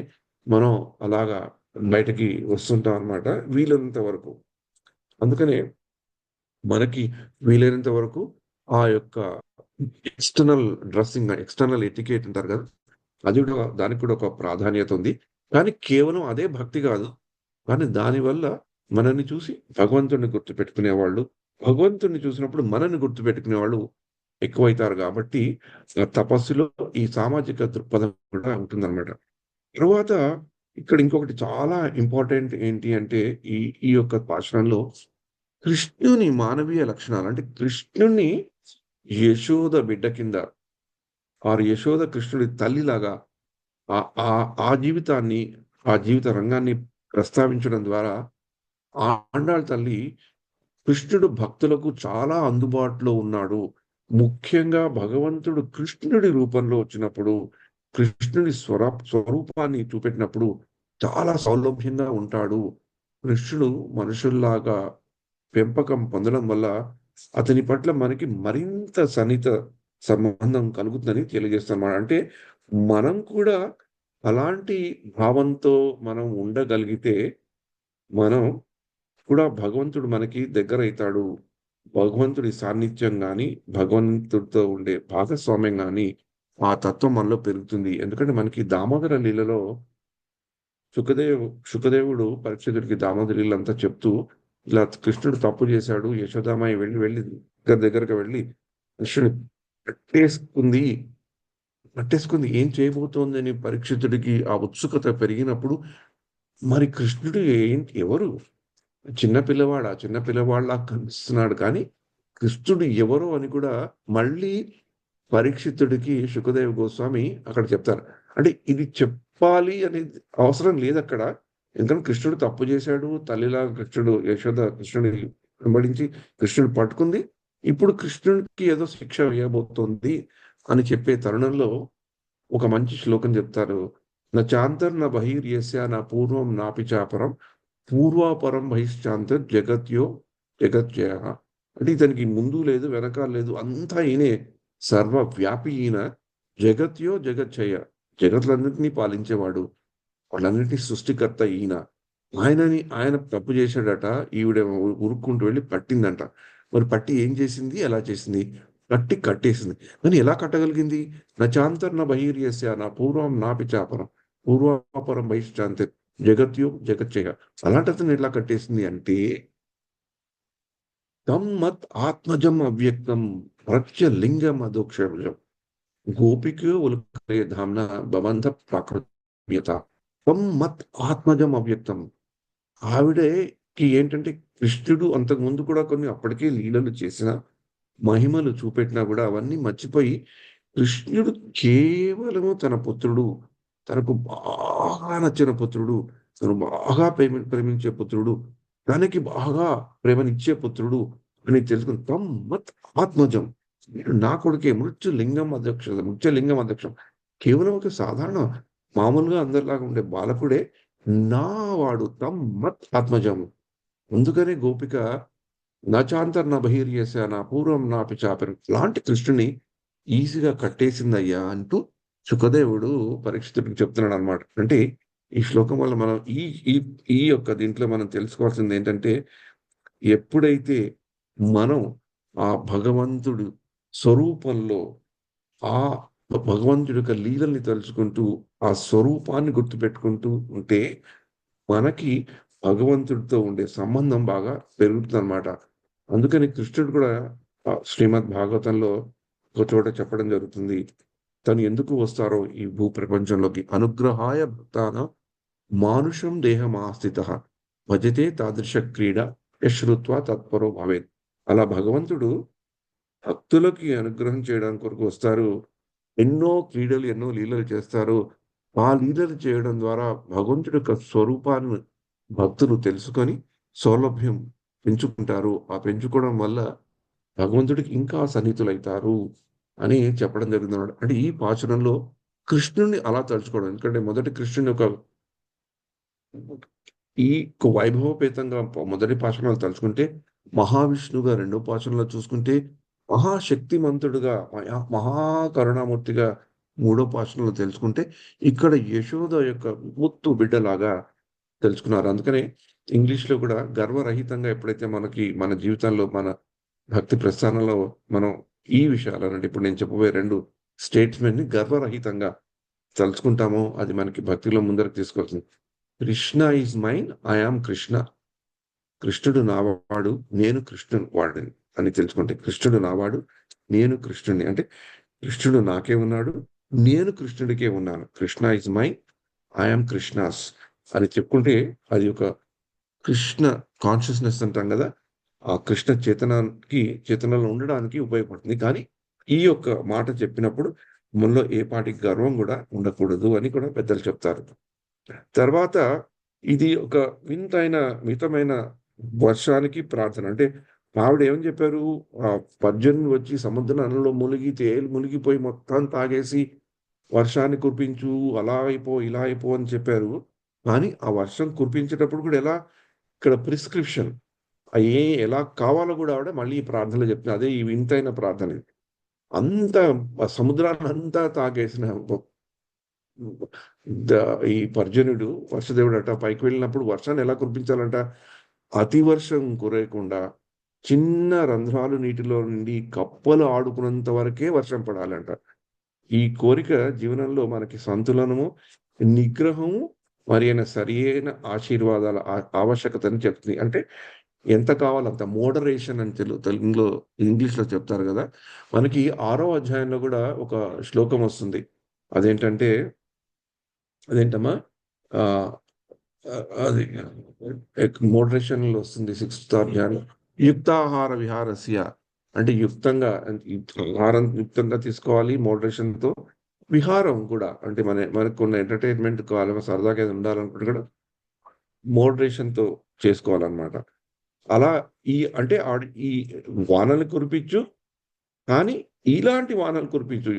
మనం అలాగా బయటకి వస్తుంటాం అన్నమాట వీలైనంత వరకు. అందుకనే మనకి వీలైనంత వరకు ఆ యొక్క ఎక్స్‌టర్నల్ డ్రెస్సింగ్, ఎక్స్‌టర్నల్ ఎటికేట్ అంటారు కదా! అది కూడా దానికి కూడా ఒక ప్రాధాన్యత ఉంది. కానీ కేవలం అదే భక్తి కాదు. కానీ దానివల్ల మనల్ని చూసి భగవంతుడిని గుర్తుపెట్టుకునేవాళ్ళు, భగవంతుడిని చూసినప్పుడు మనల్ని గుర్తుపెట్టుకునేవాళ్ళు ఎక్కువైతారు కాబట్టి తపస్సులో ఈ సామాజిక దృక్పథం కూడా ఉంటుందన్నమాట. తరువాత ఇక్కడ ఇంకొకటి చాలా ఇంపార్టెంట్ ఏంటి అంటే ఈ ఈ యొక్క పాశురంలో కృష్ణుని మానవీయ లక్షణాలు, అంటే కృష్ణుని యశోద బిడ్డ కింద యశోద కృష్ణుడి తల్లిలాగా ఆ ఆ ఆ జీవితాన్ని, ఆ జీవిత రంగాన్ని ప్రస్తావించడం ద్వారా ఆండాళ్ తల్లి కృష్ణుడు భక్తులకు చాలా అందుబాటులో ఉన్నాడు. ముఖ్యంగా భగవంతుడు కృష్ణుడి రూపంలో వచ్చినప్పుడు, కృష్ణుడి స్వరూపాన్ని చూపెట్టినప్పుడు చాలా సౌలభ్యంగా ఉంటాడు. కృష్ణుడు మనుషుల్లాగా పెంపకం పొందడం వల్ల అతని పట్ల మనకి మరింత సన్నిహిత సంబంధం కలుగుతుందని తెలియజేస్తున్నమాట. అంటే మనం కూడా అలాంటి భావంతో మనం ఉండగలిగితే మనం కూడా భగవంతుడు మనకి దగ్గరైతాడు. భగవంతుడి సాన్నిధ్యం గాని, భగవంతుడితో ఉండే భాగస్వామ్యం గాని ఆ తత్వం మనలో పెరుగుతుంది. ఎందుకంటే మనకి దామోదర లీలలో శుకదేవుడు పరీక్షితుడికి దామోదర లీలంతా చెప్తూ ఇలా కృష్ణుడు తప్పు చేశాడు, యశోదామాయి వెళ్ళి దగ్గరకు వెళ్ళి కృష్ణుడు పట్టేసుకుంది ఏం చేయబోతోంది అని పరీక్షితుడికి ఆ ఉత్సుకత పెరిగినప్పుడు, మరి కృష్ణుడు ఎవరు? చిన్న పిల్లవాళ్ళ కనిపిస్తున్నాడు, కానీ కృష్ణుడు ఎవరు అని కూడా మళ్ళీ పరీక్షితుడికి శుకదేవ గోస్వామి అక్కడ చెప్తారు. అంటే ఇది చెప్పాలి అనేది అవసరం లేదు అక్కడ. ఎందుకంటే కృష్ణుడు తప్పు చేశాడు, తల్లిలా యశోద కృష్ణుడి వెంబడించి కృష్ణుడు పట్టుకుంది, ఇప్పుడు కృష్ణుడికి ఏదో శిక్ష వేయబోతోంది అని చెప్పే తరుణంలో ఒక మంచి శ్లోకం చెప్తారు. నా చాంతర్ నా బహిర్యస్య నా పూర్వం నాపి చాపరం పూర్వాపరం బహిశ్చాంతర్ జగత్యయ. అంటే ఇతనికి ముందు లేదు, వెనకాల లేదు, అంతా ఈయనే, సర్వవ్యాపి ఈయన, జగచ్చయ, జగత్లన్నింటినీ పాలించేవాడు, వాళ్ళన్నింటినీ సృష్టికర్త ఈయన. ఆయన తప్పు చేశాడట, ఈవిడ ఉరుక్కుంటూ వెళ్ళి పట్టిందంట. మరి పట్టి ఏం చేసింది, ఎలా చేసింది? కట్టేసింది. కానీ ఎలా కట్టగలిగింది? నచాంతర్ నా బహిర్యస్య నా పూర్వం నాపి చాపరం పూర్వాపరం బహిశ్చాంతే జగచ్చయ. అలాంటి అతను ఎట్లా కట్టేసింది అంటే తమ్మత్ ఆత్మజం అవ్యక్తం ప్రత్యలింగం అదోక్షజం గోపికో ఉల్కలే ధామ్న భవంత ప్రాకృత్యత. తమ్మత్ ఆత్మజం అవ్యక్తం. ఆవిడకి ఏంటంటే కృష్ణుడు అంతకుముందు కూడా కొన్ని అప్పటికే లీలలు చేసిన మహిమలు చూపెట్టినా కూడా అవన్నీ మర్చిపోయి కృష్ణుడు కేవలము తన పుత్రుడు, తనకు బాగా నచ్చిన పుత్రుడు, తను బాగా ప్రేమించే పుత్రుడు, తనకి బాగా ప్రేమనిచ్చే పుత్రుడు అని తెలుసుకుని తమ్మత్ ఆత్మజం, నా కొడుకే మృత్యులింగం అధ్యక్షం. కేవలం ఒక సాధారణ మామూలుగా అందరిలాగా ఉండే బాలకుడే నా వాడు, తమ్మత్ ఆత్మజం. అందుకనే గోపిక నచాంతర్ నా బహిర్యస నా పూర్వం నాపి చాపరం లాంటి కృష్ణుని ఈజీగా కట్టేసిందయ్యా అంటూ శుకదేవుడు పరీక్షితుడికి చెప్తున్నాడు అనమాట. అంటే ఈ శ్లోకం వల్ల మనం ఈ యొక్క దీంట్లో మనం తెలుసుకోవాల్సింది ఏంటంటే, ఎప్పుడైతే మనం ఆ భగవంతుడు స్వరూపంలో ఆ భగవంతుడి యొక్క లీలల్ని తలుచుకుంటూ ఆ స్వరూపాన్ని గుర్తుపెట్టుకుంటూ ఉంటే మనకి భగవంతుడితో ఉండే సంబంధం బాగా పెరుగుతుంది అనమాట. అందుకని కృష్ణుడు కూడా శ్రీమద్ భాగవతంలో ఒక చోట చెప్పడం జరుగుతుంది, తను ఎందుకు వస్తారో ఈ భూ ప్రపంచంలోకి, అనుగ్రహాయ భక్తాన మానుషం దేహమాస్థిత భజతే తాదృశ క్రీడ యశ్రుత్వ తత్పరో భవేత్. అలా భగవంతుడు భక్తులకి అనుగ్రహం చేయడానికి కొరకు వస్తారు, ఎన్నో క్రీడలు ఎన్నో లీలలు చేస్తారు. ఆ లీలలు చేయడం ద్వారా భగవంతుడి యొక్క స్వరూపాన్ని భక్తులు తెలుసుకొని సౌలభ్యం పెంచుకుంటారు. ఆ పెంచుకోవడం వల్ల భగవంతుడికి ఇంకా సన్నిహితులైతారు అని చెప్పడం జరుగుతున్నాడు. అంటే ఈ పాచనంలో కృష్ణుని అలా తలుచుకోవడం, ఎందుకంటే మొదటి కృష్ణుని యొక్క ఈ వైభవపేతంగా మొదటి పాచనాలు తలుచుకుంటే, మహావిష్ణువుగా రెండో పాచనంలో చూసుకుంటే, మహాశక్తిమంతుడుగా మహాకరుణామూర్తిగా మూడో పాచనంలో తెలుసుకుంటే, ఇక్కడ యశోద యొక్క ముత్తు బిడ్డలాగా తెలుసుకున్నారు. అందుకనే ఇంగ్లీష్లో కూడా గర్వరహితంగా ఎప్పుడైతే మన జీవితంలో మన భక్తి ప్రస్థానంలో మనం ఈ విషయాలనంటే ఇప్పుడు నేను చెప్పబోయే 2 స్టేట్మెంట్ని గర్వరహితంగా తలుచుకుంటామో అది మనకి భక్తిలో ముందరకు తీసుకొస్తుంది. Krishna is mine, I am Krishna. కృష్ణుడు నావాడు, నేను కృష్ణుడు వాడిని అని తెలుసుకుంటే, కృష్ణుడు నావాడు, నేను కృష్ణుడిని. అంటే కృష్ణుడు నాకే ఉన్నాడు, నేను కృష్ణుడికే ఉన్నాను. Krishna is mine, I am Krishna's. అని చెప్పుకుంటే అది ఒక కృష్ణ కాన్షియస్నెస్ అంటాం కదా, ఆ కృష్ణ చేతనలో ఉండడానికి ఉపయోగపడుతుంది. కానీ ఈ యొక్క మాట చెప్పినప్పుడు మనలో ఏ పాటి గర్వం కూడా ఉండకూడదు అని కూడా పెద్దలు చెప్తారు. తర్వాత ఇది ఒక మితమైన వర్షానికి ప్రార్థన. అంటే ఆవిడ ఏమని చెప్పారు, పర్జన్యుడు వచ్చి సముద్రంలో మునిగిపోయి మొత్తం తాగేసి వర్షాన్ని కురిపించు, అలా అయిపో ఇలా అయిపో అని చెప్పారు. కానీ ఆ వర్షం కురిపించేటప్పుడు కూడా ఇక్కడ ప్రిస్క్రిప్షన్ ఎలా కావాలో కూడా ఆవిడ మళ్ళీ ఈ ప్రార్థనలో చెప్తుంది. అదే ఈ వింతైన ప్రార్థన. అంత సముద్రాన్ని అంతా తాగేసిన ఈ పర్జన్యుడు వర్షదేవుడట పైకి వెళ్ళినప్పుడు వర్షాన్ని ఎలా కురిపించాలంట, అతి వర్షం కురయకుండా చిన్న రంధ్రాలు నీటిలో నుండి కప్పలు ఆడుకున్నంత వరకే వర్షం పడాలంట. ఈ కోరిక జీవనంలో మనకి సంతులనము, నిగ్రహము మరి సరియైన ఆశీర్వాదాల ఆవశ్యకతని చెప్తుంది. అంటే ఎంత కావాలంత మోడరేషన్ అని తెలుగులో ఇంగ్లీష్లో చెప్తారు కదా. మనకి 6వ అధ్యాయంలో కూడా ఒక శ్లోకం వస్తుంది. అదేంటమ్మా, అది మోడరేషన్ లో వస్తుంది 6th అధ్యాయం. యుక్తాహార విహారస్య అంటే ఆహారం యుక్తంగా తీసుకోవాలి, మోడరేషన్ తో. విహారం కూడా అంటే మనకు ఉన్న ఎంటర్టైన్మెంట్ కావాలి, సరదాగా ఉండాలనుకుంటే కూడా మోడరేషన్ తో చేసుకోవాలన్నమాట. అలా ఈ వానలు కురిపించు, కానీ ఇలాంటి వానలు కురిపించు,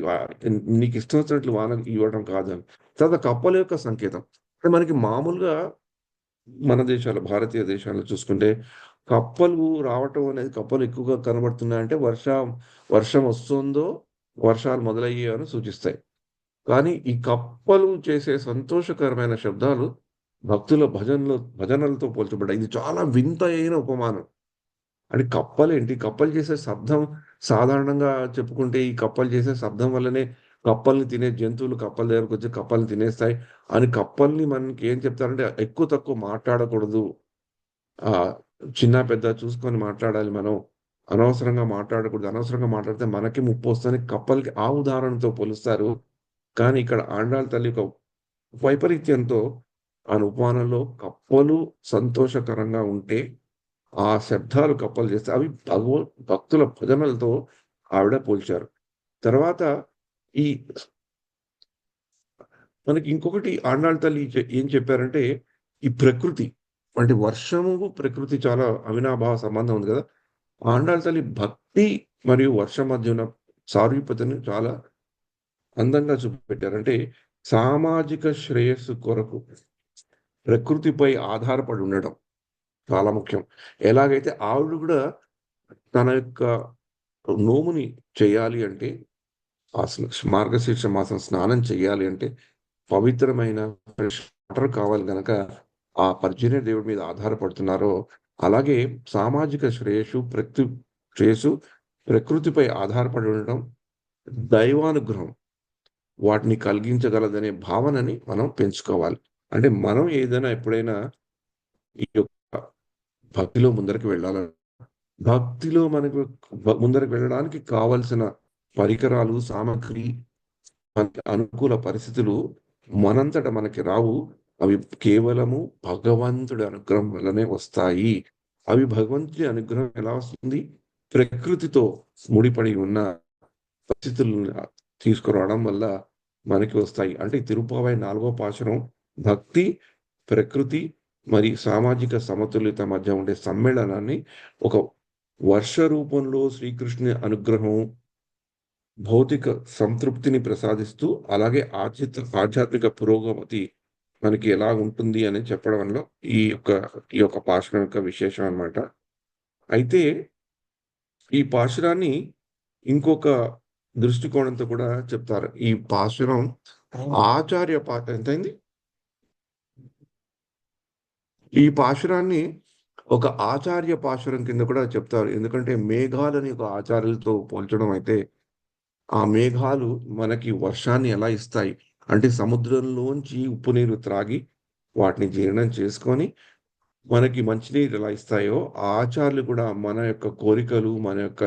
నీకు ఇష్టం వచ్చినట్లు వానలు ఇవ్వడం కాదని. తర్వాత కప్పల యొక్క సంకేతం అంటే మనకి మామూలుగా మన భారతీయ దేశాల్లో చూసుకుంటే కప్పలు రావటం అనేది, కప్పలు ఎక్కువగా కనబడుతున్నాయంటే వర్షం వస్తుందో, వర్షాలు మొదలయ్యాయో అని సూచిస్తాయి. కానీ ఈ కప్పలు చేసే సంతోషకరమైన శబ్దాలు భక్తుల భజనలతో పోల్చబడ్డాయి. ఇది చాలా వింత అయిన ఉపమానం. అంటే కప్పలు చేసే శబ్దం సాధారణంగా చెప్పుకుంటే ఈ కప్పలు చేసే శబ్దం వల్లనే కప్పల్ని తినే జంతువులు కప్పల దగ్గరకు వచ్చి కప్పల్ని తినేస్తాయి అని. కప్పల్ని మనకి ఏం చెప్తారంటే ఎక్కువ తక్కువ మాట్లాడకూడదు, చిన్న పెద్ద చూసుకొని మాట్లాడాలి, మనం అనవసరంగా మాట్లాడకూడదు, అనవసరంగా మాట్లాడితే మనకి ముప్పు వస్తుందని కప్పలకి ఆ ఉదాహరణతో పోలుస్తారు. కానీ ఇక్కడ ఆండాళ్ తల్లి ఒక వైపరీత్యంతో ఆ ఉపమానంలో కప్పలు సంతోషకరంగా ఉంటే ఆ శబ్దాలు కప్పలు చేస్తే అవి భక్తుల భజనలతో ఆవిడ పోల్చారు. తర్వాత మనకి ఇంకొకటి ఆండాళ్ తల్లి ఏం చెప్పారంటే, ఈ ప్రకృతి అంటే వర్షము ప్రకృతి చాలా అవినాభావ సంబంధం ఉంది కదా. ఆండాళ్ తల్లి భక్తి మరియు వర్షం మధ్య ఉన్న సారూప్యతను చాలా అందంగా చూపెట్టారు. అంటే సామాజిక శ్రేయస్సు కొరకు ప్రకృతిపై ఆధారపడి ఉండడం చాలా ముఖ్యం. ఎలాగైతే ఆవిడ కూడా తన యొక్క నోముని చేయాలి అంటే, మార్గశీర్ష మాసం స్నానం చేయాలి అంటే పవిత్రమైన ఫ్రెష్ వాటర్ కావాలి కనుక ఆ పర్జన్య దేవుడి మీద ఆధారపడుతున్నారో, అలాగే సామాజిక శ్రేయస్సు ప్రకృతిపై ఆధారపడి ఉండడం దైవానుగ్రహం వాటిని కలిగించగలదనే భావనని మనం పెంచుకోవాలి. అంటే మనం ఏదైనా ఎప్పుడైనా ఈ యొక్క భక్తిలో ముందరికి వెళ్ళాలని, భక్తిలో మనకు ముందరికి వెళ్ళడానికి కావలసిన పరికరాలు, సామగ్రి, అనుకూల పరిస్థితులు మనంతట మనకి రావు. అవి కేవలము భగవంతుడి అనుగ్రహం వల్లనే వస్తాయి. అవి భగవంతుడి అనుగ్రహం ఎలా వస్తుంది? ప్రకృతితో ముడిపడి ఉన్న పరిస్థితులను తీసుకురావడం వల్ల మనకి వస్తాయి. అంటే తిరుప్పావై 4వ పాశురం భక్తి, ప్రకృతి మరి సామాజిక సమతుల్యత మధ్య ఉండే సమ్మేళనాన్ని ఒక వర్ష రూపంలో శ్రీకృష్ణుని అనుగ్రహం భౌతిక సంతృప్తిని ప్రసాదిస్తూ, అలాగే ఆధ్యాత్మిక పురోగతి మనకి ఎలా ఉంటుంది అని చెప్పడంలో ఈ యొక్క పాశురం యొక్క విశేషం అన్నమాట. అయితే ఈ పాశురాన్ని ఇంకొక దృష్టికోణంతో కూడా చెప్తారు. ఈ పాశురం ఎంతైంది? ఈ పాశురాన్ని ఒక ఆచార్య పాశురం కింద కూడా చెప్తారు. ఎందుకంటే మేఘాలని ఒక ఆచార్యులతో పోల్చడం అయితే, ఆ మేఘాలు మనకి వర్షాన్ని ఎలా ఇస్తాయి అంటే సముద్రంలోంచి ఉప్పు నీరు త్రాగి వాటిని జీర్ణం చేసుకొని మనకి మంచినీరు ఎలా ఇస్తాయో, ఆ ఆచార్యులు కూడా మన యొక్క కోరికలు, మన యొక్క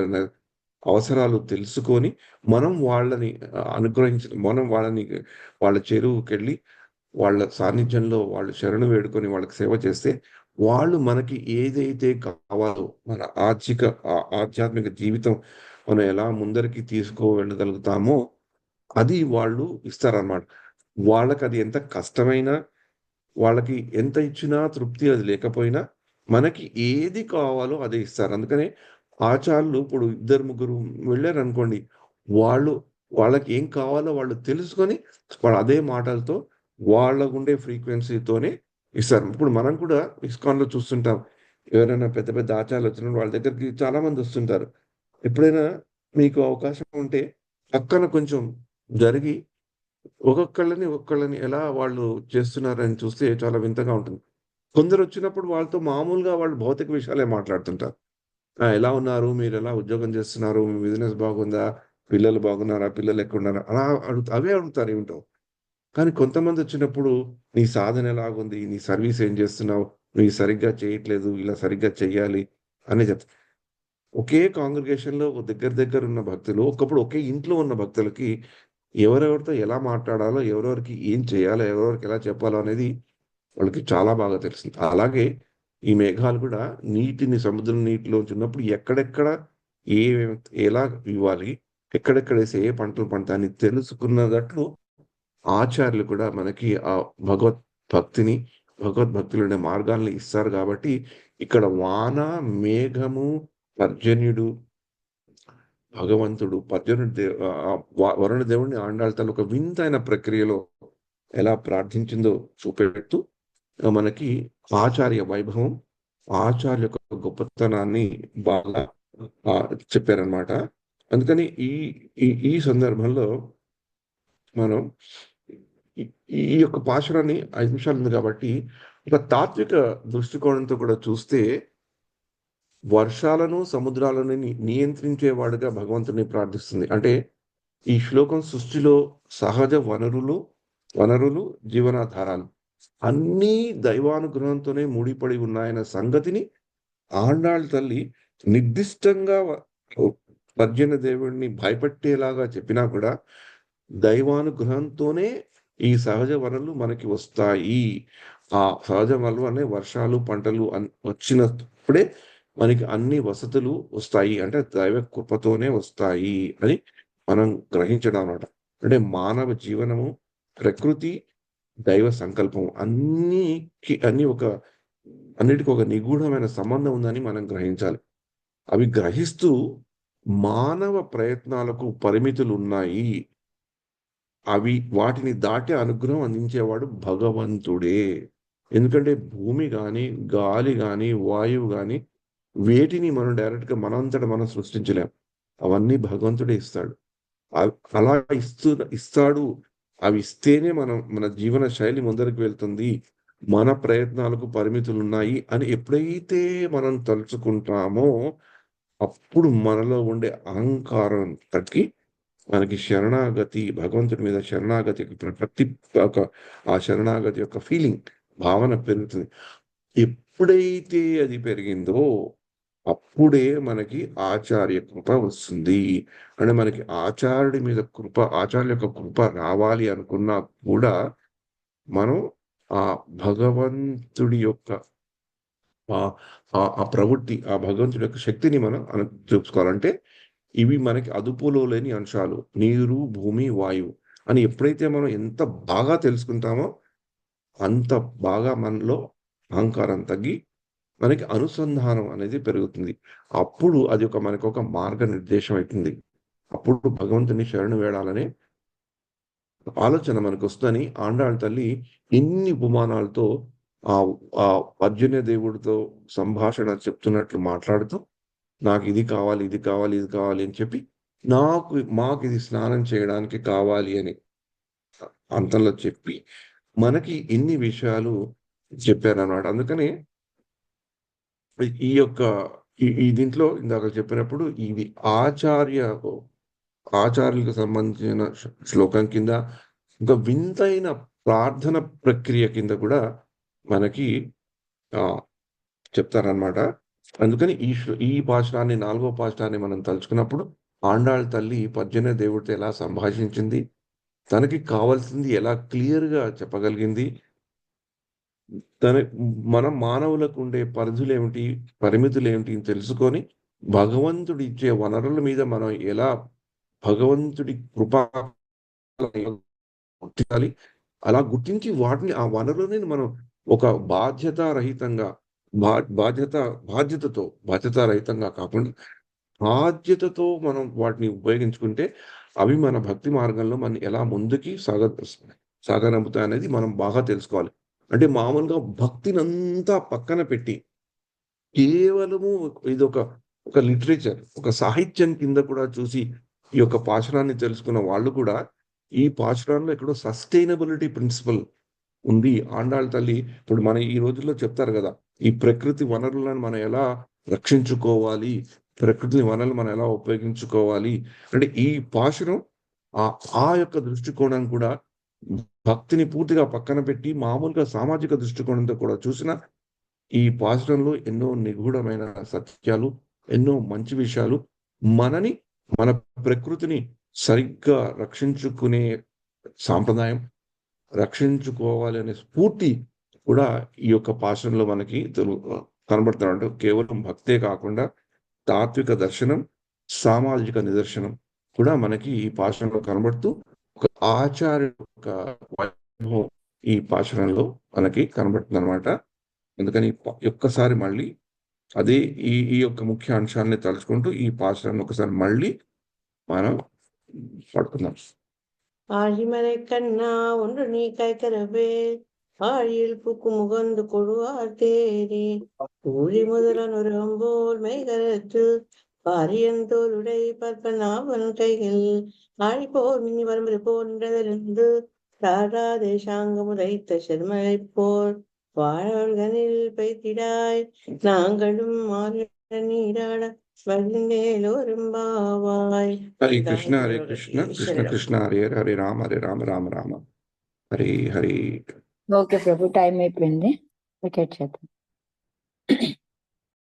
అవసరాలు తెలుసుకొని మనం వాళ్ళని వాళ్ళ చెరువుకెళ్ళి వాళ్ళ సాన్నిధ్యంలో వాళ్ళు శరణు వేడుకొని వాళ్ళకి సేవ చేస్తే వాళ్ళు మనకి ఏదైతే కావాలో మన ఆధ్యాత్మిక జీవితం మనం ఎలా ముందరికి తీసుకువెళ్ళగలుగుతామో అది వాళ్ళు ఇస్తారన్నమాట. వాళ్ళకి అది ఎంత కష్టమైనా, వాళ్ళకి ఎంత ఇచ్చినా తృప్తి అది లేకపోయినా, మనకి ఏది కావాలో అదే ఇస్తారు. అందుకనే ఆచార్యులు ఇప్పుడు ఇద్దరు, ముగ్గురు వెళ్ళారనుకోండి, వాళ్ళు వాళ్ళకి ఏం కావాలో వాళ్ళు తెలుసుకొని, వాళ్ళు అదే మాటలతో వాళ్ళకుండే ఫ్రీక్వెన్సీతోనే ఇస్తారు. ఇప్పుడు మనం కూడా ఇస్కాన్‌లో చూస్తుంటాం. ఎవరైనా పెద్ద పెద్ద ఆచార్యులు వచ్చినప్పుడు వాళ్ళ దగ్గరికి చాలా మంది వస్తుంటారు. ఎప్పుడైనా మీకు అవకాశం ఉంటే పక్కన కొంచెం జరిగి ఒక్కొక్కళ్ళని ఎలా వాళ్ళు చేస్తున్నారని చూస్తే చాలా వింతగా ఉంటుంది. కొందరొచ్చినప్పుడు వాళ్ళతో మామూలుగా వాళ్ళు భౌతిక విషయాలే మాట్లాడుతుంటారు. ఎలా ఉన్నారు? మీరెలా ఉద్యోగం చేస్తున్నారు? మీ బిజినెస్ బాగుందా? పిల్లలు బాగున్నారా? పిల్లలు ఎక్కడున్నారా? అలా అవే అడుగుతారు ఏమిటో. కానీ కొంతమందొచ్చినప్పుడు నీ సాధన ఎలాగుంది? నీ సర్వీస్ ఏం చేస్తున్నావు? నువ్వు ఇది సరిగ్గా చేయట్లేదు. ఇలా సరిగ్గా చెయ్యాలి అనే చెప్తారు. ఒకే కాంగ్రిగేషన్‌లో దగ్గర దగ్గర ఉన్న భక్తులు, ఒకప్పుడు ఒకే ఇంట్లో ఉన్న భక్తులకి ఎవరెవరితో ఎలా మాట్లాడాలో, ఎవరెవరికి ఏం చేయాలో, ఎవరెవరికి ఎలా చెప్పాలో అనేది వాళ్ళకి చాలా బాగా తెలుస్తుంది. అలాగే ఈ మేఘాలు కూడా సముద్రం నీటిలోంచి ఉన్నప్పుడు ఎక్కడెక్కడ ఏమేమి ఎలా ఇవ్వాలి, ఎక్కడెక్కడేసి ఏ పంటలు పండుతాయని తెలుసుకున్నదట్లు ఆచార్యులు కూడా మనకి ఆ భగవత్ భక్తిని, భగవద్భక్తిలో మార్గాల్ని ఇస్తారు కాబట్టి ఇక్కడ వాన, మేఘము, పర్జన్యుడు, భగవంతుడు పర్జన్యుడు వరుణ దేవుడిని ఆండాళ్ళ తల్లి ఒక వింతైన ప్రక్రియలో ఎలా ప్రార్థించిందో చూపెడుతూ మనకి ఆచార్య వైభవం, ఆచార్య యొక్క గొప్పతనాన్ని బాగా చెప్పారనమాట. అందుకని ఈ ఈ ఈ సందర్భంలో మనం ఈ ఈ యొక్క పాశురాన్ని 5 నిమిషాలు ఉంది కాబట్టి ఒక తాత్విక దృష్టికోణంతో కూడా చూస్తే వర్షాలను, సముద్రాలను నియంత్రించేవాడుగా భగవంతుడిని ప్రార్థిస్తుంది. అంటే ఈ శ్లోకం సృష్టిలో సహజ వనరులు, జీవనాధారాలు అన్నీ దైవానుగ్రహంతోనే ముడిపడి ఉన్నాయన్న సంగతిని ఆండాళ్ తల్లి నిర్దిష్టంగా పర్జన్య దేవుడిని భయపెట్టేలాగా చెప్పినా కూడా దైవానుగ్రహంతోనే ఈ సహజ వనరులు మనకి వస్తాయి. ఆ సహజ వనరులు అనే వర్షాలు, పంటలు వచ్చినప్పుడే మనకి అన్ని వసతులు వస్తాయి. అంటే దైవ కృపతోనే వస్తాయి అని మనం గ్రహించడం అన్నమాట. అంటే మానవ జీవనము, ప్రకృతి, దైవ సంకల్పం అన్నిటికి ఒక నిగూఢమైన సంబంధం ఉందని మనం గ్రహించాలి. అవి గ్రహిస్తూ మానవ ప్రయత్నాలకు పరిమితులున్నాయి. వాటిని దాటి అనుగ్రహం అందించేవాడు భగవంతుడే. ఎందుకంటే భూమి గాని, గాలి గాని, వాయువు గాని వేటిని మనం డైరెక్ట్‌గా మనంతట మనం సృష్టించలేం. అవన్నీ భగవంతుడే ఇస్తాడు. అలా ఇస్తాడు. అవి ఇస్తేనే మన జీవన శైలి ముందరికి వెళ్తుంది. మన ప్రయత్నాలకు పరిమితులున్నాయి అని ఎప్పుడైతే మనం తలుచుకుంటామో, అప్పుడు మనలో ఉండే అహంకారం తగ్గి, మనకి భగవంతుడి మీద శరణాగతి ప్రతి ఆ శరణాగతి యొక్క భావన పెరుగుతుంది. ఎప్పుడైతే అది పెరిగిందో, అప్పుడే మనకి ఆచార్య కృప వస్తుంది. అంటే మనకి ఆచార్యుల యొక్క కృప రావాలి అనుకున్నా కూడా మనం ఆ భగవంతుడి యొక్క ఆ ప్రవృత్తి, ఆ భగవంతుడి యొక్క శక్తిని మనం చూసుకోవాలంటే ఇవి మనకి అదుపులో లేని అంశాలు. నీరు, భూమి, వాయువు అని ఎప్పుడైతే మనం ఎంత బాగా తెలుసుకుంటామో అంత బాగా మనలో అహంకారం తగ్గి మనకి అనుసంధానం అనేది పెరుగుతుంది. అప్పుడు అది మనకొక మార్గనిర్దేశం అవుతుంది. అప్పుడు భగవంతుని శరణు వేడాలనే ఆలోచన మనకొస్తుందని ఆండాళ్ తల్లి ఇన్ని ఉపమానాలతో ఆ పర్జన్య దేవుడితో సంభాషణ చెప్తున్నట్లు మాట్లాడుతూ, నాకు ఇది కావాలి, ఇది కావాలి, ఇది కావాలి అని చెప్పి, మాకిది స్నానం చేయడానికి కావాలి అని అంతంలో చెప్పి, మనకి ఇన్ని విషయాలు చెప్పారన్నమాట. అందుకని ఈ యొక్క దీంట్లో ఇందాక చెప్పినప్పుడు ఇది ఆచార్యులకు సంబంధించిన శ్లోకం కింద ఒక వింతైన ప్రార్థన ప్రక్రియ కింద కూడా మనకి చెప్తారనమాట. అందుకని ఈ పాశురాన్ని 4వ పాశురాన్ని మనం తలుచుకున్నప్పుడు ఆండాళ్ తల్లి పర్జన్య దేవుడితో ఎలా సంభాషించింది, తనకి కావాల్సింది ఎలా క్లియర్గా చెప్పగలిగింది. తన మనం మానవులకు ఉండే పరిధులేమిటి, పరిమితులేమిటి అని తెలుసుకొని భగవంతుడు ఇచ్చే వనరుల మీద మనం ఎలా భగవంతుడి కృప గుర్తించాలి. అలా గుర్తించి వాటిని ఆ వనరులని మనం ఒక బాధ్యతారహితంగా బాధ్యతారహితంగా కాకుండా బాధ్యతతో మనం వాటిని ఉపయోగించుకుంటే అవి మన భక్తి మార్గంలో మనం ఎలా ముందుకి సాగనంపుతాయనేది మనం బాగా తెలుసుకోవాలి. అంటే మామూలుగా భక్తినంతా పక్కన పెట్టి కేవలము ఇదొక లిటరేచర్, ఒక సాహిత్యం కింద కూడా చూసి ఈ యొక్క పాశురాన్ని తెలుసుకున్న వాళ్ళు కూడా ఈ పాశురాల్లో ఎక్కడో సస్టైనబిలిటీ ప్రిన్సిపల్ ఉంది. ఆండాళ్ళ తల్లి ఇప్పుడు మన ఈ రోజుల్లో చెప్తారు కదా, ఈ ప్రకృతి వనరులను మనం ఎలా రక్షించుకోవాలి, ప్రకృతి వనరులు మనం ఎలా ఉపయోగించుకోవాలి అంటే ఈ పాశురం ఆ యొక్క దృష్టికోణం కూడా భక్తిని పూర్తిగా పక్కన పెట్టి మామూలుగా సామాజిక దృష్టికోణంతో కూడా చూసిన ఈ పాశురంలో ఎన్నో నిగూఢమైన సత్యాలు, ఎన్నో మంచి విషయాలు, మన ప్రకృతిని సరిగ్గా రక్షించుకునే సాంప్రదాయం, రక్షించుకోవాలి అనే స్ఫూర్తి కూడా ఈ యొక్క పాశురంలో మనకి కనబడుతున్నాడు. కేవలం భక్తే కాకుండా తాత్విక దర్శనం, సామాజిక నిదర్శనం కూడా మనకి ఈ పాశురంలో కనబడుతూ ఒక ఆచార్య యొక్క వైభవం ఈ పాశురంలో మనకి కనబడుతుంది అనమాట. అందుకని ఒక్కసారి మళ్ళీ అదే ఈ యొక్క ముఖ్య అంశాన్ని తలుచుకుంటూ ఈ పాశురాన్ని ఒకసారి మళ్ళీ మనం పడుకుందాం. ஆழிமலை கண்ணா ஒன்று நீ கைக்கரவே ஆழியில் புக்கு முகந்து கொடுவார் தேரி ஊழி முதலன் ஒரு அம்போல் மெய்கரத்து பாரியந்தோளுடை பற்பனாவன் கைகள் ஆழி போர் மின்னி வரம்பு போன்றதிலிருந்து ராடா தேசாங்கம் உரைத்த செருமலை போர் வாழவர்களில் பெய்திடாய் நாங்களும் மாறிட நீராட வழிந்தேலோரும்பாவாய். హరే కృష్ణ కృష్ణ కృష్ణ హరే హరే రామ రామ రామ హరే హరే. ఓకే ప్రభు, టైం అయిపోయింది. వికెట్ చేద్దాం.